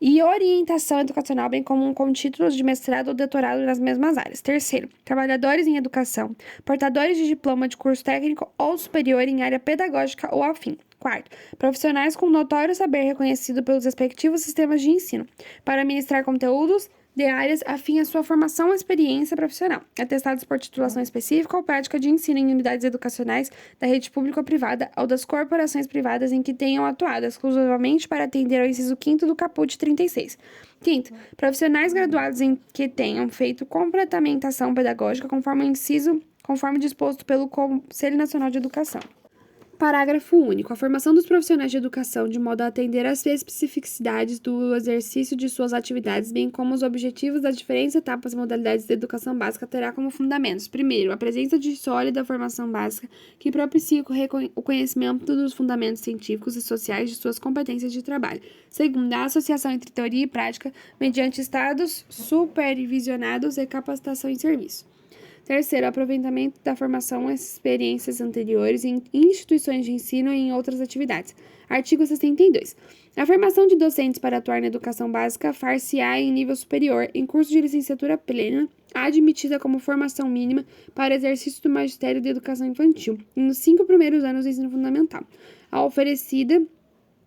e orientação educacional, bem como com títulos de mestrado ou doutorado nas mesmas áreas. Terceiro, trabalhadores em educação, portadores de diploma de curso técnico ou superior em área pedagógica ou afim. Quarto, profissionais com notório saber reconhecido pelos respectivos sistemas de ensino, para ministrar conteúdos de áreas afim à sua formação ou experiência profissional, atestados por titulação específica ou prática de ensino em unidades educacionais da rede pública ou privada ou das corporações privadas em que tenham atuado exclusivamente para atender ao inciso 5º do caput 36. Quinto, profissionais graduados em que tenham feito completamentação pedagógica conforme disposto pelo Conselho Nacional de Educação. Parágrafo único. A formação dos profissionais de educação de modo a atender às especificidades do exercício de suas atividades, bem como os objetivos das diferentes etapas e modalidades de educação básica, terá como fundamentos: primeiro, a presença de sólida formação básica que propicie o conhecimento dos fundamentos científicos e sociais de suas competências de trabalho. Segundo, a associação entre teoria e prática mediante estados supervisionados e capacitação em serviço. Terceiro, aproveitamento da formação e experiências anteriores em instituições de ensino e em outras atividades. Artigo 62. A formação de docentes para atuar na educação básica far-se-á em nível superior, em curso de licenciatura plena, admitida como formação mínima para exercício do magistério de educação infantil, nos 5 primeiros anos do ensino fundamental. A oferecida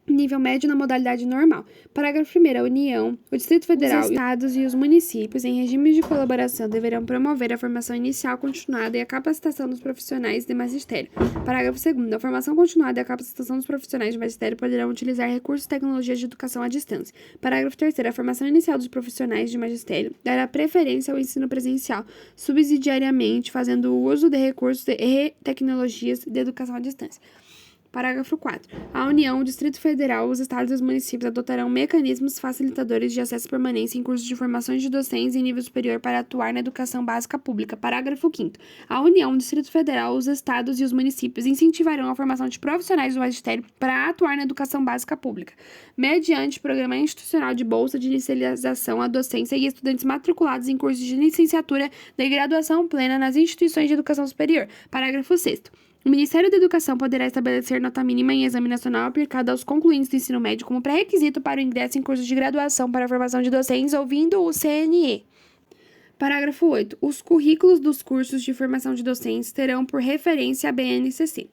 nível médio na modalidade normal. Parágrafo 1º. A União, o Distrito Federal, os estados e os municípios, em regime de colaboração, deverão promover a formação inicial continuada e a capacitação dos profissionais de magistério. Parágrafo 2º. A formação continuada e a capacitação dos profissionais de magistério poderão utilizar recursos e tecnologias de educação à distância. Parágrafo 3º. A formação inicial dos profissionais de magistério dará preferência ao ensino presencial, subsidiariamente fazendo uso de recursos e tecnologias de educação à distância. Parágrafo 4. A União, o Distrito Federal, os estados e os municípios adotarão mecanismos facilitadores de acesso e permanência em cursos de formação de docentes em nível superior para atuar na educação básica pública. Parágrafo 5º. A União, o Distrito Federal, os estados e os municípios incentivarão a formação de profissionais do magistério para atuar na educação básica pública, mediante programa institucional de bolsa de inicialização à docência e estudantes matriculados em cursos de licenciatura de graduação plena nas instituições de educação superior. Parágrafo 6º. O Ministério da Educação poderá estabelecer nota mínima em exame nacional aplicada aos concluintes do ensino médio como pré-requisito para o ingresso em cursos de graduação para a formação de docentes, ouvindo o CNE. Parágrafo 8. Os currículos dos cursos de formação de docentes terão por referência a BNCC.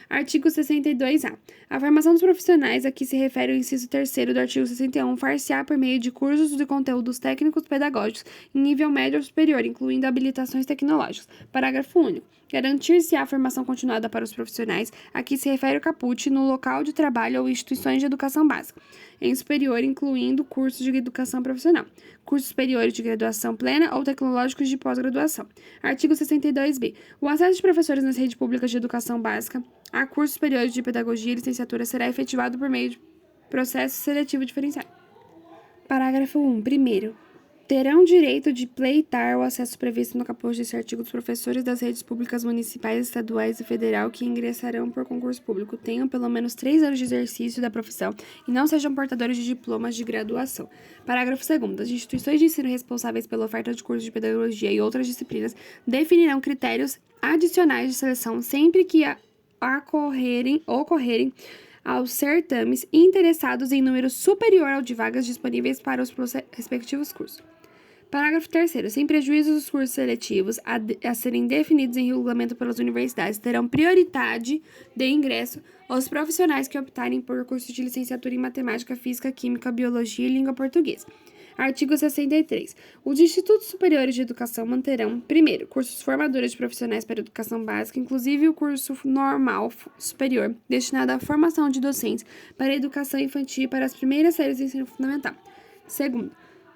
Artigo 62-A. A formação dos profissionais a que se refere o inciso 3º do artigo 61 far-se-á por meio de cursos de conteúdos técnicos pedagógicos em nível médio ou superior, incluindo habilitações tecnológicas. Parágrafo único. Garantir-se a formação continuada para os profissionais a que se refere o caput no local de trabalho ou instituições de educação básica, em superior, incluindo cursos de educação profissional, cursos superiores de graduação plena ou tecnológicos de pós-graduação. Artigo 62b. O acesso de professores nas redes públicas de educação básica a cursos superiores de pedagogia e licenciatura será efetivado por meio de processo seletivo diferenciado. Parágrafo 1. Primeiro, terão direito de pleitar o acesso previsto no caput deste artigo dos professores das redes públicas municipais, estaduais e federal que ingressarão por concurso público, tenham pelo menos 3 anos de exercício da profissão e não sejam portadores de diplomas de graduação. Parágrafo 2º. As instituições de ensino responsáveis pela oferta de cursos de pedagogia e outras disciplinas definirão critérios adicionais de seleção sempre que ocorrerem aos certames interessados em número superior ao de vagas disponíveis para os respectivos cursos. Parágrafo 3º. Sem prejuízo dos cursos seletivos a serem definidos em regulamento pelas universidades, terão prioridade de ingresso os profissionais que optarem por cursos de licenciatura em Matemática, Física, Química, Biologia e Língua Portuguesa. Artigo 63. Os institutos superiores de educação manterão, primeiro, cursos formadores de profissionais para educação básica, inclusive o curso normal superior, destinado à formação de docentes para a educação infantil e para as primeiras séries do ensino fundamental. Segundo,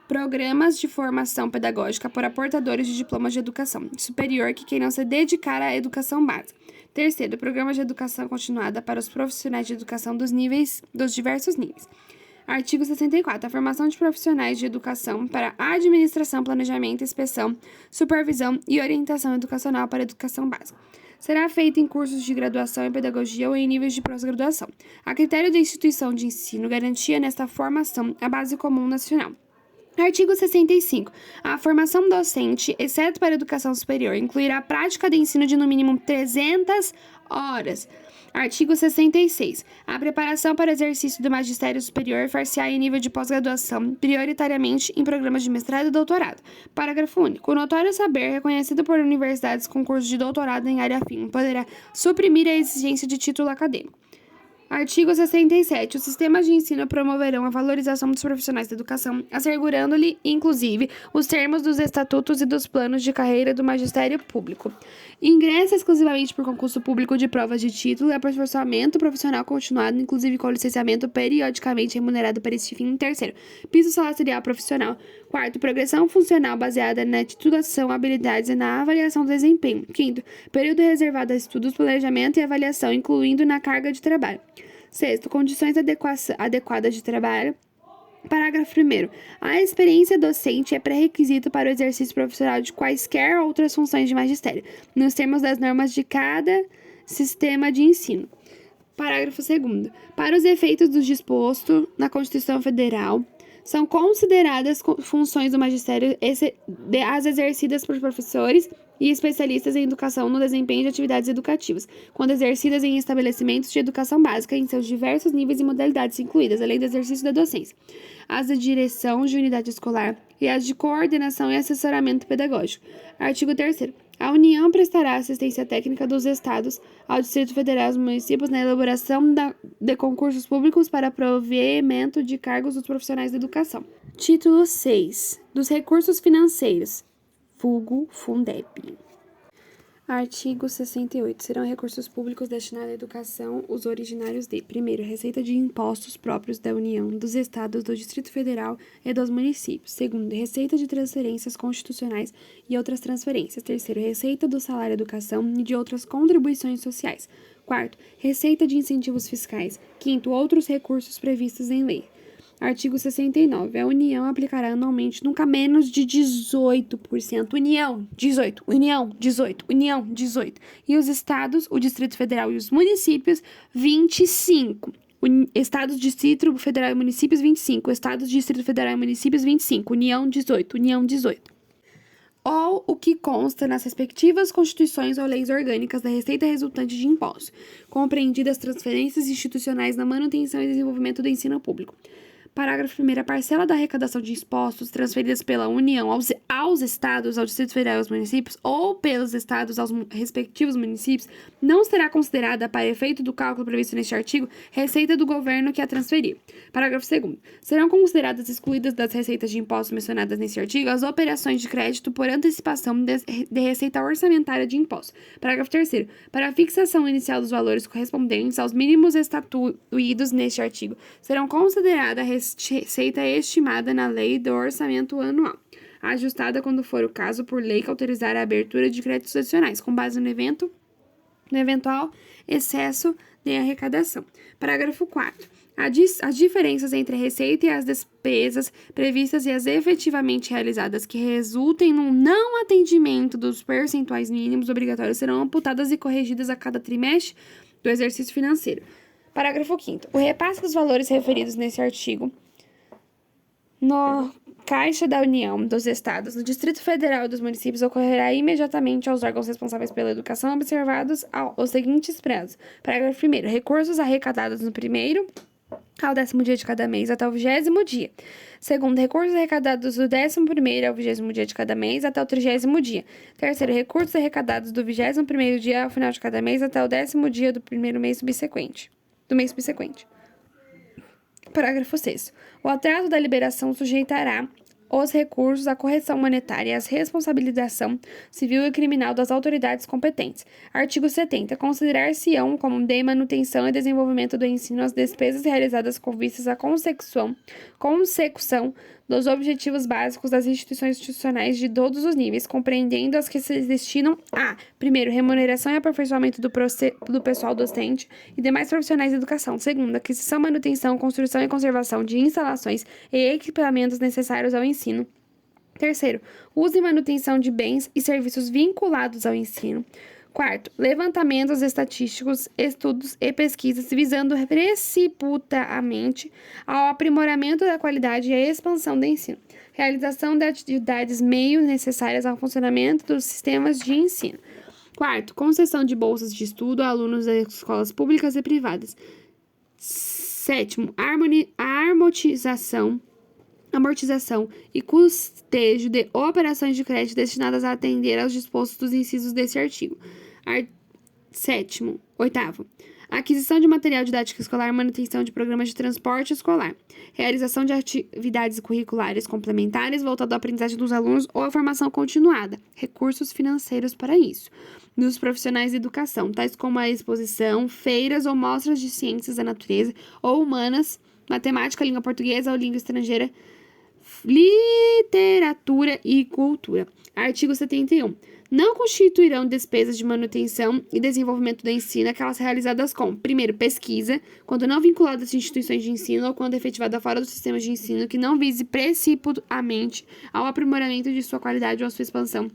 programas de formação pedagógica para portadores de diplomas de educação superior que queiram se dedicar à educação básica. Terceiro, programas de educação continuada para os profissionais de educação dos diversos níveis. Artigo 64. A formação de profissionais de educação para administração, planejamento, inspeção, supervisão e orientação educacional para a educação básica será feita em cursos de graduação em pedagogia ou em níveis de pós-graduação. A critério da instituição de ensino, garantia nesta formação a base comum nacional. Artigo 65. A formação docente, exceto para a educação superior, incluirá a prática de ensino de no mínimo 300 horas. Artigo 66. A preparação para o exercício do magistério superior far-se-á em nível de pós-graduação, prioritariamente em programas de mestrado e doutorado. Parágrafo único. O notório saber, reconhecido por universidades com curso de doutorado em área afim, poderá suprimir a exigência de título acadêmico. Artigo 67. Os sistemas de ensino promoverão a valorização dos profissionais da educação, assegurando-lhe, inclusive, os termos dos estatutos e dos planos de carreira do magistério público. Ingressa exclusivamente por concurso público de provas de título e aperfeiçoamento profissional continuado, inclusive com licenciamento periodicamente remunerado para este fim. Terceiro, piso salarial profissional. Quarto, progressão funcional baseada na titulação, habilidades e na avaliação do desempenho. Quinto, período reservado a estudos, planejamento e avaliação, incluindo na carga de trabalho. Sexto, condições adequadas de trabalho. Parágrafo 1º. A experiência docente é pré-requisito para o exercício profissional de quaisquer outras funções de magistério, nos termos das normas de cada sistema de ensino. Parágrafo 2º. Para os efeitos do disposto na Constituição Federal, são consideradas funções do magistério as exercidas por professores e especialistas em educação no desempenho de atividades educativas, quando exercidas em estabelecimentos de educação básica em seus diversos níveis e modalidades incluídas, além do exercício da docência, as de direção de unidade escolar e as de coordenação e assessoramento pedagógico. Artigo 3º. A União prestará assistência técnica dos Estados ao Distrito Federal e aos municípios na elaboração de concursos públicos para provimento de cargos dos profissionais da educação. Título 6. Dos recursos financeiros. Vulgo Fundeb. Artigo 68. Serão recursos públicos destinados à educação os originários de: primeiro, receita de impostos próprios da União, dos Estados, do Distrito Federal e dos municípios. Segundo, receita de transferências constitucionais e outras transferências. Terceiro, receita do salário educação e de outras contribuições sociais. Quarto, receita de incentivos fiscais. Quinto, outros recursos previstos em lei. Artigo 69. A União aplicará anualmente nunca menos de 18%. União, 18. União, 18. União, 18. E os estados, o Distrito Federal e os municípios, 25. Estados, Distrito Federal e municípios, 25. Estados, Distrito Federal e municípios, 25. União, 18. União, 18. Ou o que consta nas respectivas constituições ou leis orgânicas da receita resultante de impostos, compreendidas transferências institucionais na manutenção e desenvolvimento do ensino público. Parágrafo 1º. A parcela da arrecadação de impostos transferidas pela União aos estados, ao Distrito Federal e aos municípios, ou pelos estados aos respectivos municípios, não será considerada, para efeito do cálculo previsto neste artigo, receita do governo que a transferir. Parágrafo 2º. Serão consideradas excluídas das receitas de impostos mencionadas neste artigo as operações de crédito por antecipação de receita orçamentária de impostos. Parágrafo 3º. Para a fixação inicial dos valores correspondentes aos mínimos estatuídos neste artigo, serão considerada a receita estimada na lei do orçamento anual, ajustada quando for o caso por lei que autorizar a abertura de créditos adicionais, com base no eventual excesso de arrecadação. Parágrafo 4º. As diferenças entre a receita e as despesas previstas e as efetivamente realizadas que resultem no não atendimento dos percentuais mínimos obrigatórios serão amputadas e corrigidas a cada trimestre do exercício financeiro. Parágrafo 5º. O repasse dos valores referidos nesse artigo no Caixa da União, dos Estados, no Distrito Federal e dos municípios ocorrerá imediatamente aos órgãos responsáveis pela educação, observados os seguintes prazos. Parágrafo 1º. Recursos arrecadados no primeiro ao 10º dia de cada mês até o 20º dia. Segundo, recursos arrecadados do 11º ao 20º dia de cada mês até o 30º dia. Terceiro, recursos arrecadados do 21º dia ao final de cada mês até o 10º dia do primeiro mês subsequente. Parágrafo 6º. O atraso da liberação sujeitará os recursos à correção monetária e à responsabilização civil e criminal das autoridades competentes. Artigo 70. Considerar-se-ão como de manutenção e desenvolvimento do ensino as despesas realizadas com vistas à consecução dos objetivos básicos das instituições institucionais de todos os níveis, compreendendo as que se destinam a, primeiro, remuneração e aperfeiçoamento do pessoal docente e demais profissionais de educação. Segundo, aquisição, manutenção, construção e conservação de instalações e equipamentos necessários ao ensino. Terceiro, uso e manutenção de bens e serviços vinculados ao ensino. Quarto, levantamentos estatísticos, estudos e pesquisas visando precipitadamente ao aprimoramento da qualidade e à expansão do ensino. Realização de atividades meio necessárias ao funcionamento dos sistemas de ensino. Quarto, concessão de bolsas de estudo a alunos das escolas públicas e privadas. Sétimo, amortização e custejo de operações de crédito destinadas a atender aos dispostos dos incisos desse artigo. Oitavo, aquisição de material didático escolar, manutenção de programas de transporte escolar, realização de atividades curriculares complementares voltadas à aprendizagem dos alunos ou à formação continuada, recursos financeiros para isso, dos profissionais de educação, tais como a exposição, feiras ou mostras de ciências da natureza ou humanas, matemática, língua portuguesa ou língua estrangeira, literatura e cultura. Artigo 71. Não constituirão despesas de manutenção e desenvolvimento do ensino aquelas realizadas com, primeiro, pesquisa, quando não vinculadas a instituições de ensino ou quando efetivada fora dos sistemas de ensino que não vise precipitadamente ao aprimoramento de sua qualidade ou a sua expansão.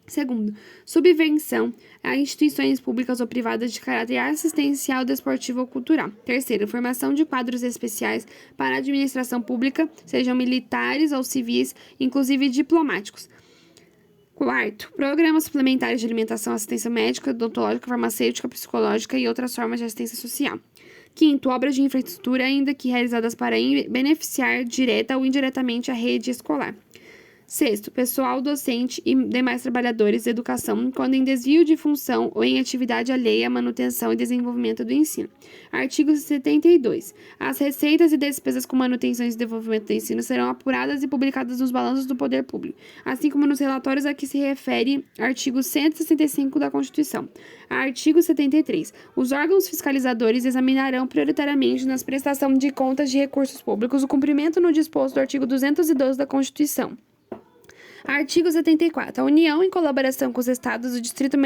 Segundo, subvenção a instituições públicas ou privadas de caráter assistencial, desportivo ou cultural. Terceiro, formação de quadros especiais para a administração pública, sejam militares ou civis, inclusive diplomáticos. Quarto, programas suplementares de alimentação, assistência médica, odontológica, farmacêutica, psicológica e outras formas de assistência social. Quinto, obras de infraestrutura, ainda que realizadas para beneficiar direta ou indiretamente a rede escolar. Sexto, pessoal docente e demais trabalhadores de educação, quando em desvio de função ou em atividade alheia à manutenção e desenvolvimento do ensino. Artigo 72. As receitas e despesas com manutenção e desenvolvimento do ensino serão apuradas e publicadas nos balanços do poder público, assim como nos relatórios a que se refere artigo 165 da Constituição. Artigo 73. Os órgãos fiscalizadores examinarão prioritariamente nas prestação de contas de recursos públicos o cumprimento no disposto do artigo 212 da Constituição. Artigo 74. A União, em colaboração com os Estados, o Distrito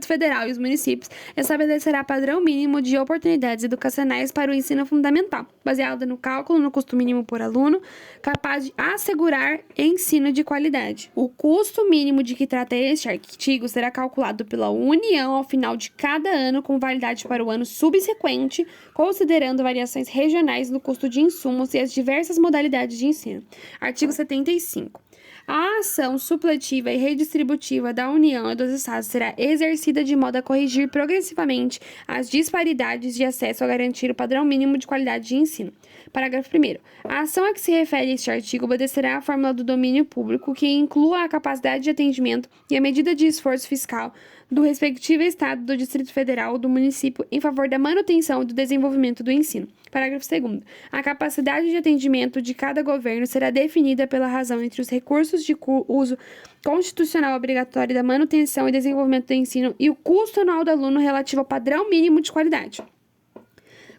Federal e os municípios, estabelecerá padrão mínimo de oportunidades educacionais para o ensino fundamental, baseado no cálculo no custo mínimo por aluno, capaz de assegurar ensino de qualidade. O custo mínimo de que trata este artigo será calculado pela União ao final de cada ano, com validade para o ano subsequente, considerando variações regionais no custo de insumos e as diversas modalidades de ensino. Artigo 75. A ação supletiva e redistributiva da União e dos Estados será exercida de modo a corrigir progressivamente as disparidades de acesso a garantir o padrão mínimo de qualidade de ensino. Parágrafo 1º. A ação a que se refere este artigo obedecerá à fórmula do domínio público, que inclua a capacidade de atendimento e a medida de esforço fiscal do respectivo Estado, do Distrito Federal ou do município em favor da manutenção e do desenvolvimento do ensino. Parágrafo 2º. A capacidade de atendimento de cada governo será definida pela razão entre os recursos de uso constitucional obrigatório da manutenção e desenvolvimento do ensino e o custo anual do aluno relativo ao padrão mínimo de qualidade.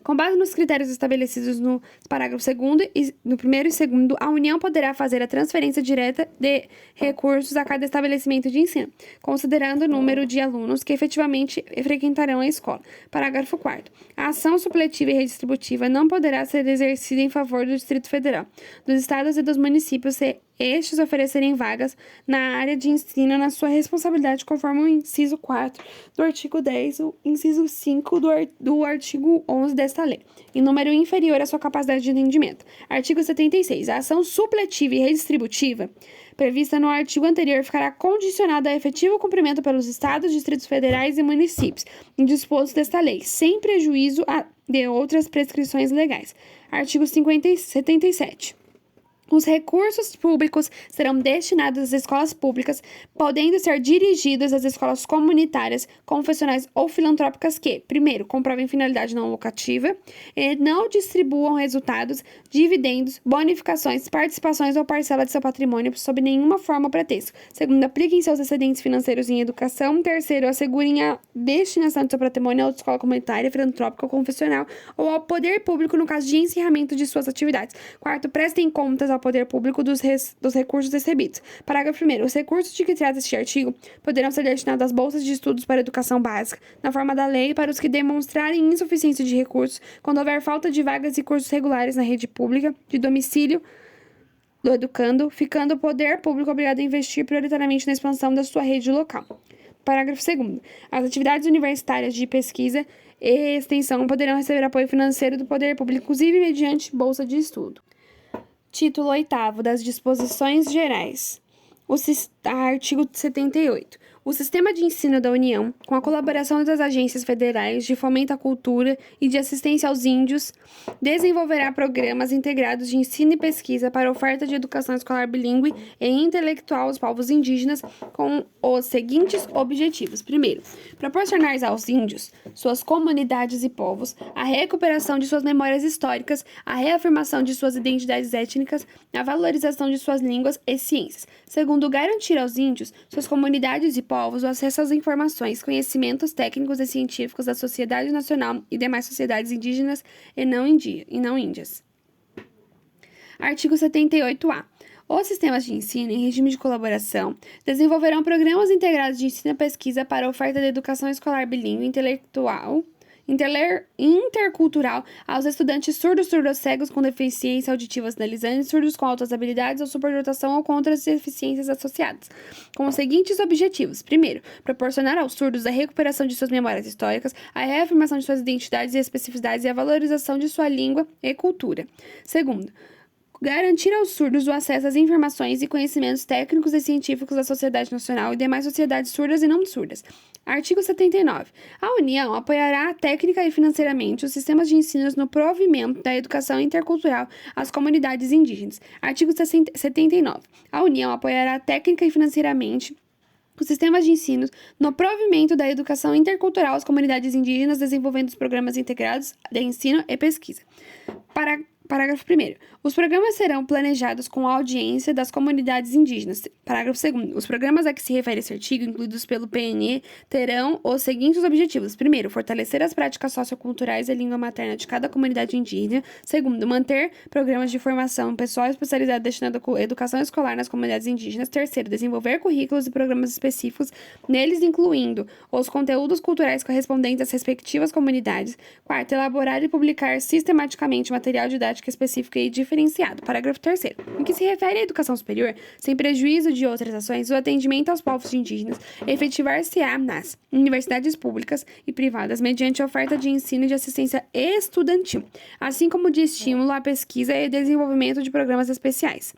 Com base nos critérios estabelecidos no parágrafo 2º e no 1º e 2º, a União poderá fazer a transferência direta de recursos a cada estabelecimento de ensino, considerando o número de alunos que efetivamente frequentarão a escola. Parágrafo 4º. A ação supletiva e redistributiva não poderá ser exercida em favor do Distrito Federal, dos estados e dos municípios se estes oferecerem vagas na área de ensino na sua responsabilidade, conforme o inciso 4 do artigo 10, o inciso 5 do artigo 11 desta lei, em número inferior à sua capacidade de atendimento. Artigo 76. A ação supletiva e redistributiva prevista no artigo anterior ficará condicionada ao efetivo cumprimento pelos estados, distritos federais e municípios, em disposto desta lei, sem prejuízo de outras prescrições legais. Artigo 77. Os recursos públicos serão destinados às escolas públicas, podendo ser dirigidos às escolas comunitárias, confessionais ou filantrópicas que, primeiro, comprovem finalidade não lucrativa e não distribuam resultados, dividendos, bonificações, participações ou parcela de seu patrimônio sob nenhuma forma ou pretexto. Segundo, apliquem seus excedentes financeiros em educação. Terceiro, assegurem a destinação de seu patrimônio à escola comunitária, filantrópica ou confessional ou ao poder público no caso de encerramento de suas atividades. Quarto, prestem contas ao poder público dos recursos recebidos. Parágrafo 1º. Os recursos de que trata este artigo poderão ser destinados às bolsas de estudos para educação básica, na forma da lei, para os que demonstrarem insuficiência de recursos, quando houver falta de vagas e cursos regulares na rede pública, de domicílio do educando, ficando o poder público obrigado a investir prioritariamente na expansão da sua rede local. Parágrafo 2º. As atividades universitárias de pesquisa e extensão poderão receber apoio financeiro do poder público, inclusive mediante bolsa de estudo. Título 8º das Disposições Gerais. Artigo 78. O Sistema de Ensino da União, com a colaboração das agências federais de fomento à cultura e de assistência aos índios, desenvolverá programas integrados de ensino e pesquisa para oferta de educação escolar bilíngue e intelectual aos povos indígenas com os seguintes objetivos. Primeiro, proporcionar aos índios, suas comunidades e povos, a recuperação de suas memórias históricas, a reafirmação de suas identidades étnicas, a valorização de suas línguas e ciências. Segundo, garantir aos índios, suas comunidades e povos o acesso às informações, conhecimentos técnicos e científicos da sociedade nacional e demais sociedades indígenas e não índias. Artigo 78-A. Os sistemas de ensino em regime de colaboração desenvolverão programas integrados de ensino e pesquisa para a oferta de educação escolar bilíngue intercultural aos estudantes surdos, surdos-cegos com deficiência auditiva sinalizante, surdos com altas habilidades ou superdotação ou com outras deficiências associadas, com os seguintes objetivos. Primeiro, proporcionar aos surdos a recuperação de suas memórias históricas, a reafirmação de suas identidades e especificidades e a valorização de sua língua e cultura. Segundo, garantir aos surdos o acesso às informações e conhecimentos técnicos e científicos da sociedade nacional e demais sociedades surdas e não surdas. Artigo 79. A União apoiará técnica e financeiramente os sistemas de ensino no provimento da educação intercultural às comunidades indígenas. Artigo 79. A União apoiará técnica e financeiramente os sistemas de ensino no provimento da educação intercultural às comunidades indígenas, desenvolvendo os programas integrados de ensino e pesquisa. Parágrafo 1º. Os programas serão planejados com a audiência das comunidades indígenas. Parágrafo 2º. Os programas a que se refere esse artigo, incluídos pelo PNE, terão os seguintes objetivos. Primeiro, fortalecer as práticas socioculturais e língua materna de cada comunidade indígena. Segundo, manter programas de formação pessoal especializado destinado à educação escolar nas comunidades indígenas. Terceiro, desenvolver currículos e programas específicos neles, incluindo os conteúdos culturais correspondentes às respectivas comunidades. Quarto, elaborar e publicar sistematicamente material didático específico e diferenciado. Parágrafo 3º. Em que se refere à educação superior, sem prejuízo de outras ações, o atendimento aos povos indígenas efetivar-se-á nas universidades públicas e privadas mediante a oferta de ensino e de assistência estudantil, assim como de estímulo à pesquisa e desenvolvimento de programas especiais.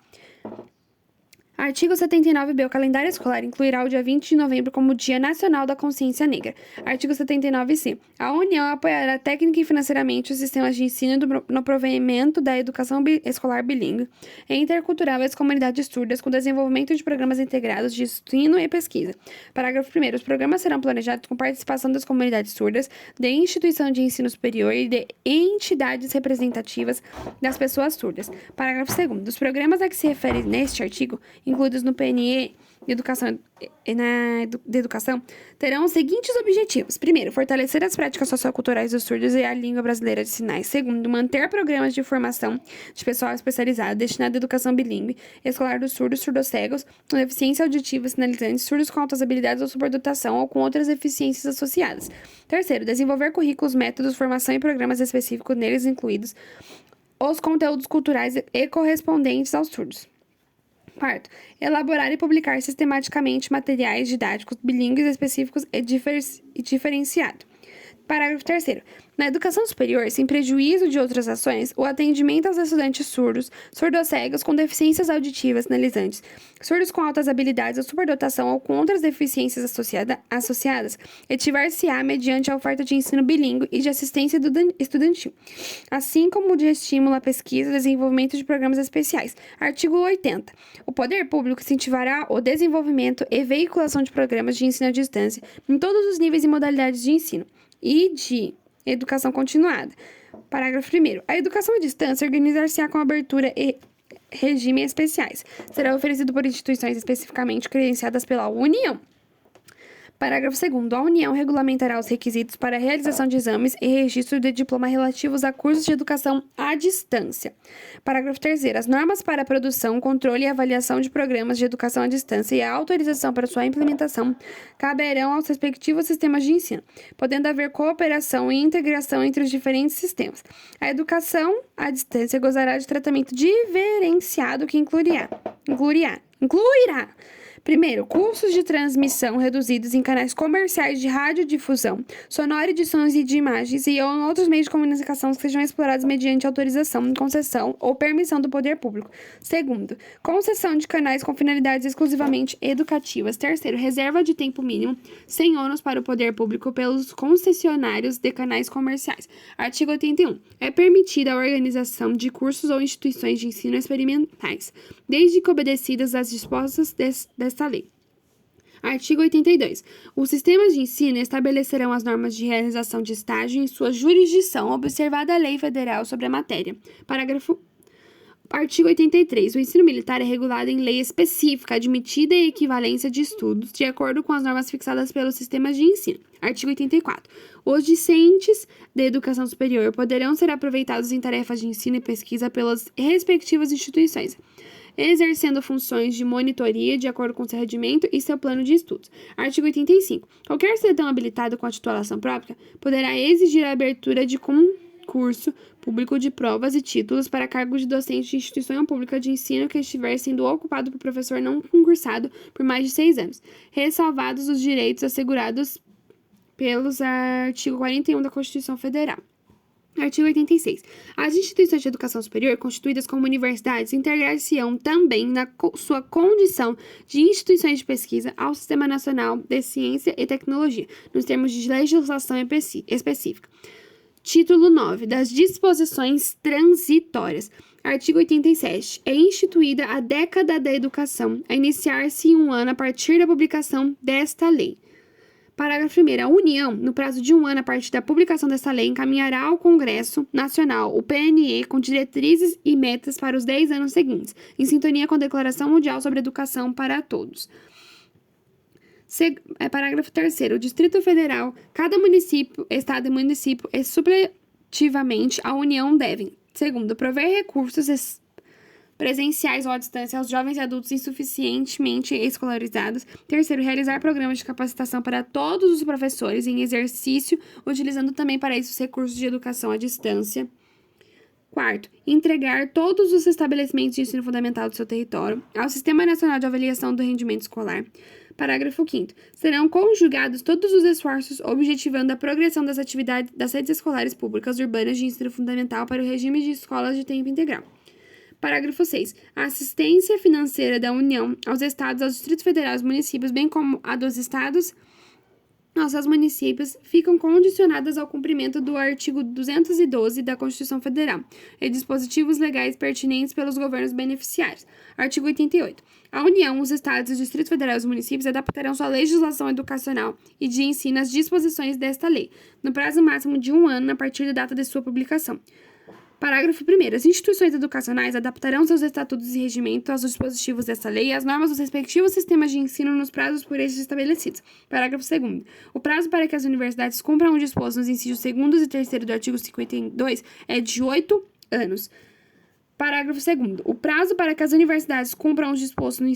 Artigo 79b. O calendário escolar incluirá o dia 20 de novembro como Dia Nacional da Consciência Negra. Artigo 79c. A União apoiará técnica e financeiramente os sistemas de ensino no provimento da educação escolar bilíngue e intercultural às comunidades surdas com desenvolvimento de programas integrados de ensino e pesquisa. Parágrafo 1º. Os programas serão planejados com participação das comunidades surdas, de instituição de ensino superior e de entidades representativas das pessoas surdas. Parágrafo 2º. Os programas a que se refere neste artigo, incluídos no PNE de educação, terão os seguintes objetivos. Primeiro, fortalecer as práticas socioculturais dos surdos e a língua brasileira de sinais. Segundo, manter programas de formação de pessoal especializado destinado à educação bilíngue escolar dos surdos, surdocegos, com deficiência auditiva sinalizante, surdos com altas habilidades ou superdotação ou com outras deficiências associadas. Terceiro, desenvolver currículos, métodos, formação e programas específicos neles incluídos os conteúdos culturais e correspondentes aos surdos. Quarto, elaborar e publicar sistematicamente materiais didáticos bilíngues específicos e diferenciados. Parágrafo 3º. Na educação superior, sem prejuízo de outras ações, o atendimento aos estudantes surdos, surdocegos com deficiências auditivas sinalizantes, surdos com altas habilidades ou superdotação ou com outras deficiências associadas, ativar-se-á mediante a oferta de ensino bilíngue e de assistência estudantil, assim como de estímulo à pesquisa e desenvolvimento de programas especiais. Artigo 80. O poder público incentivará o desenvolvimento e veiculação de programas de ensino à distância em todos os níveis e modalidades de ensino e de educação continuada. Parágrafo 1º. A educação à distância organizar-se-á com abertura e regime especiais. Será oferecido por instituições especificamente credenciadas pela União. Parágrafo 2º. A União regulamentará os requisitos para a realização de exames e registro de diploma relativos a cursos de educação à distância. Parágrafo 3º. As normas para a produção, controle e avaliação de programas de educação à distância e a autorização para sua implementação caberão aos respectivos sistemas de ensino, podendo haver cooperação e integração entre os diferentes sistemas. A educação à distância gozará de tratamento diferenciado que incluirá primeiro, cursos de transmissão reduzidos em canais comerciais de radiodifusão, sonora de sons e de imagens e ou em outros meios de comunicação que sejam explorados mediante autorização, concessão ou permissão do poder público. Segundo, concessão de canais com finalidades exclusivamente educativas. Terceiro, reserva de tempo mínimo sem ônus para o poder público pelos concessionários de canais comerciais. Artigo 81. É permitida a organização de cursos ou instituições de ensino experimentais, desde que obedecidas às dispostas desta lei. Artigo 82. Os sistemas de ensino estabelecerão as normas de realização de estágio em sua jurisdição, observada a lei federal sobre a matéria. Artigo 83. O ensino militar é regulado em lei específica, admitida a equivalência de estudos, de acordo com as normas fixadas pelos sistemas de ensino. Artigo 84. Os discentes de educação superior poderão ser aproveitados em tarefas de ensino e pesquisa pelas respectivas instituições, exercendo funções de monitoria de acordo com seu rendimento e seu plano de estudos. Artigo 85. Qualquer cidadão habilitado com a titulação própria poderá exigir a abertura de concurso público de provas e títulos para cargos de docente de instituição pública de ensino que estiver sendo ocupado por professor não concursado por mais de 6 anos, ressalvados os direitos assegurados pelos artigo 41 da Constituição Federal. Artigo 86. As instituições de educação superior, constituídas como universidades, integrar-se-ão também na sua condição de instituições de pesquisa ao Sistema Nacional de Ciência e Tecnologia, nos termos de legislação específica. Título 9. Das disposições transitórias. Artigo 87. É instituída a década da educação, a iniciar-se em um ano a partir da publicação desta lei. Parágrafo 1º. A União, no prazo de 1 ano a partir da publicação desta lei, encaminhará ao Congresso Nacional o PNE com diretrizes e metas para os 10 anos seguintes, em sintonia com a Declaração Mundial sobre Educação para Todos. Parágrafo 3º. O Distrito Federal, cada município, estado e município e supletivamente a União devem, segundo, prover recursos presenciais ou à distância aos jovens e adultos insuficientemente escolarizados. Terceiro, realizar programas de capacitação para todos os professores em exercício, utilizando também para isso os recursos de educação à distância. Quarto, entregar todos os estabelecimentos de ensino fundamental do seu território ao Sistema Nacional de Avaliação do Rendimento Escolar. Parágrafo 5º. Serão conjugados todos os esforços objetivando a progressão das atividades das redes escolares públicas urbanas de ensino fundamental para o regime de escolas de tempo integral. Parágrafo 6. A assistência financeira da União aos Estados, aos Distritos Federais e aos municípios, bem como a dos Estados aos seus municípios, ficam condicionadas ao cumprimento do artigo 212 da Constituição Federal e dispositivos legais pertinentes pelos governos beneficiários. Artigo 88. A União, os Estados, os Distritos Federais e os municípios adaptarão sua legislação educacional e de ensino às disposições desta lei, no prazo máximo de 1 ano a partir da data de sua publicação. Parágrafo 1º. As instituições educacionais adaptarão seus estatutos e regimento aos dispositivos desta lei e às normas dos respectivos sistemas de ensino nos prazos por eles estabelecidos. Parágrafo 2º. O prazo para que as universidades cumpram o disposto nos incisos 2º e 3º do artigo 52 é de 8 anos. Parágrafo 2º. O prazo para que as universidades cumpram o disposto no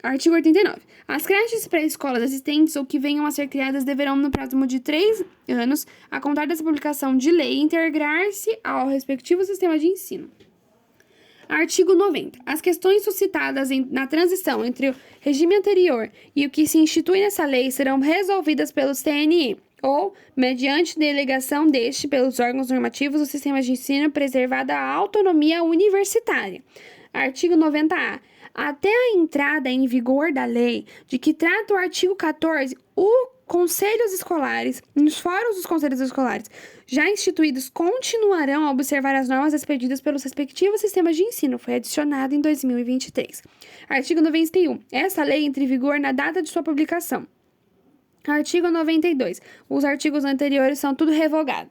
Artigo 89. As creches pré-escolas existentes ou que venham a ser criadas deverão, no prazo de 3 anos, a contar dessa publicação de lei, integrar-se ao respectivo sistema de ensino. Artigo 90. As questões suscitadas na transição entre o regime anterior e o que se institui nessa lei serão resolvidas pelo CNE ou, mediante delegação deste pelos órgãos normativos do sistema de ensino, preservada a autonomia universitária. Artigo 90-A. Até a entrada em vigor da lei de que trata o artigo 14, os conselhos escolares, nos fóruns dos conselhos escolares já instituídos continuarão a observar as normas expedidas pelos respectivos sistemas de ensino. Foi adicionado em 2023. Artigo 91. Essa lei entra em vigor na data de sua publicação. Artigo 92. Os artigos anteriores são tudo revogado.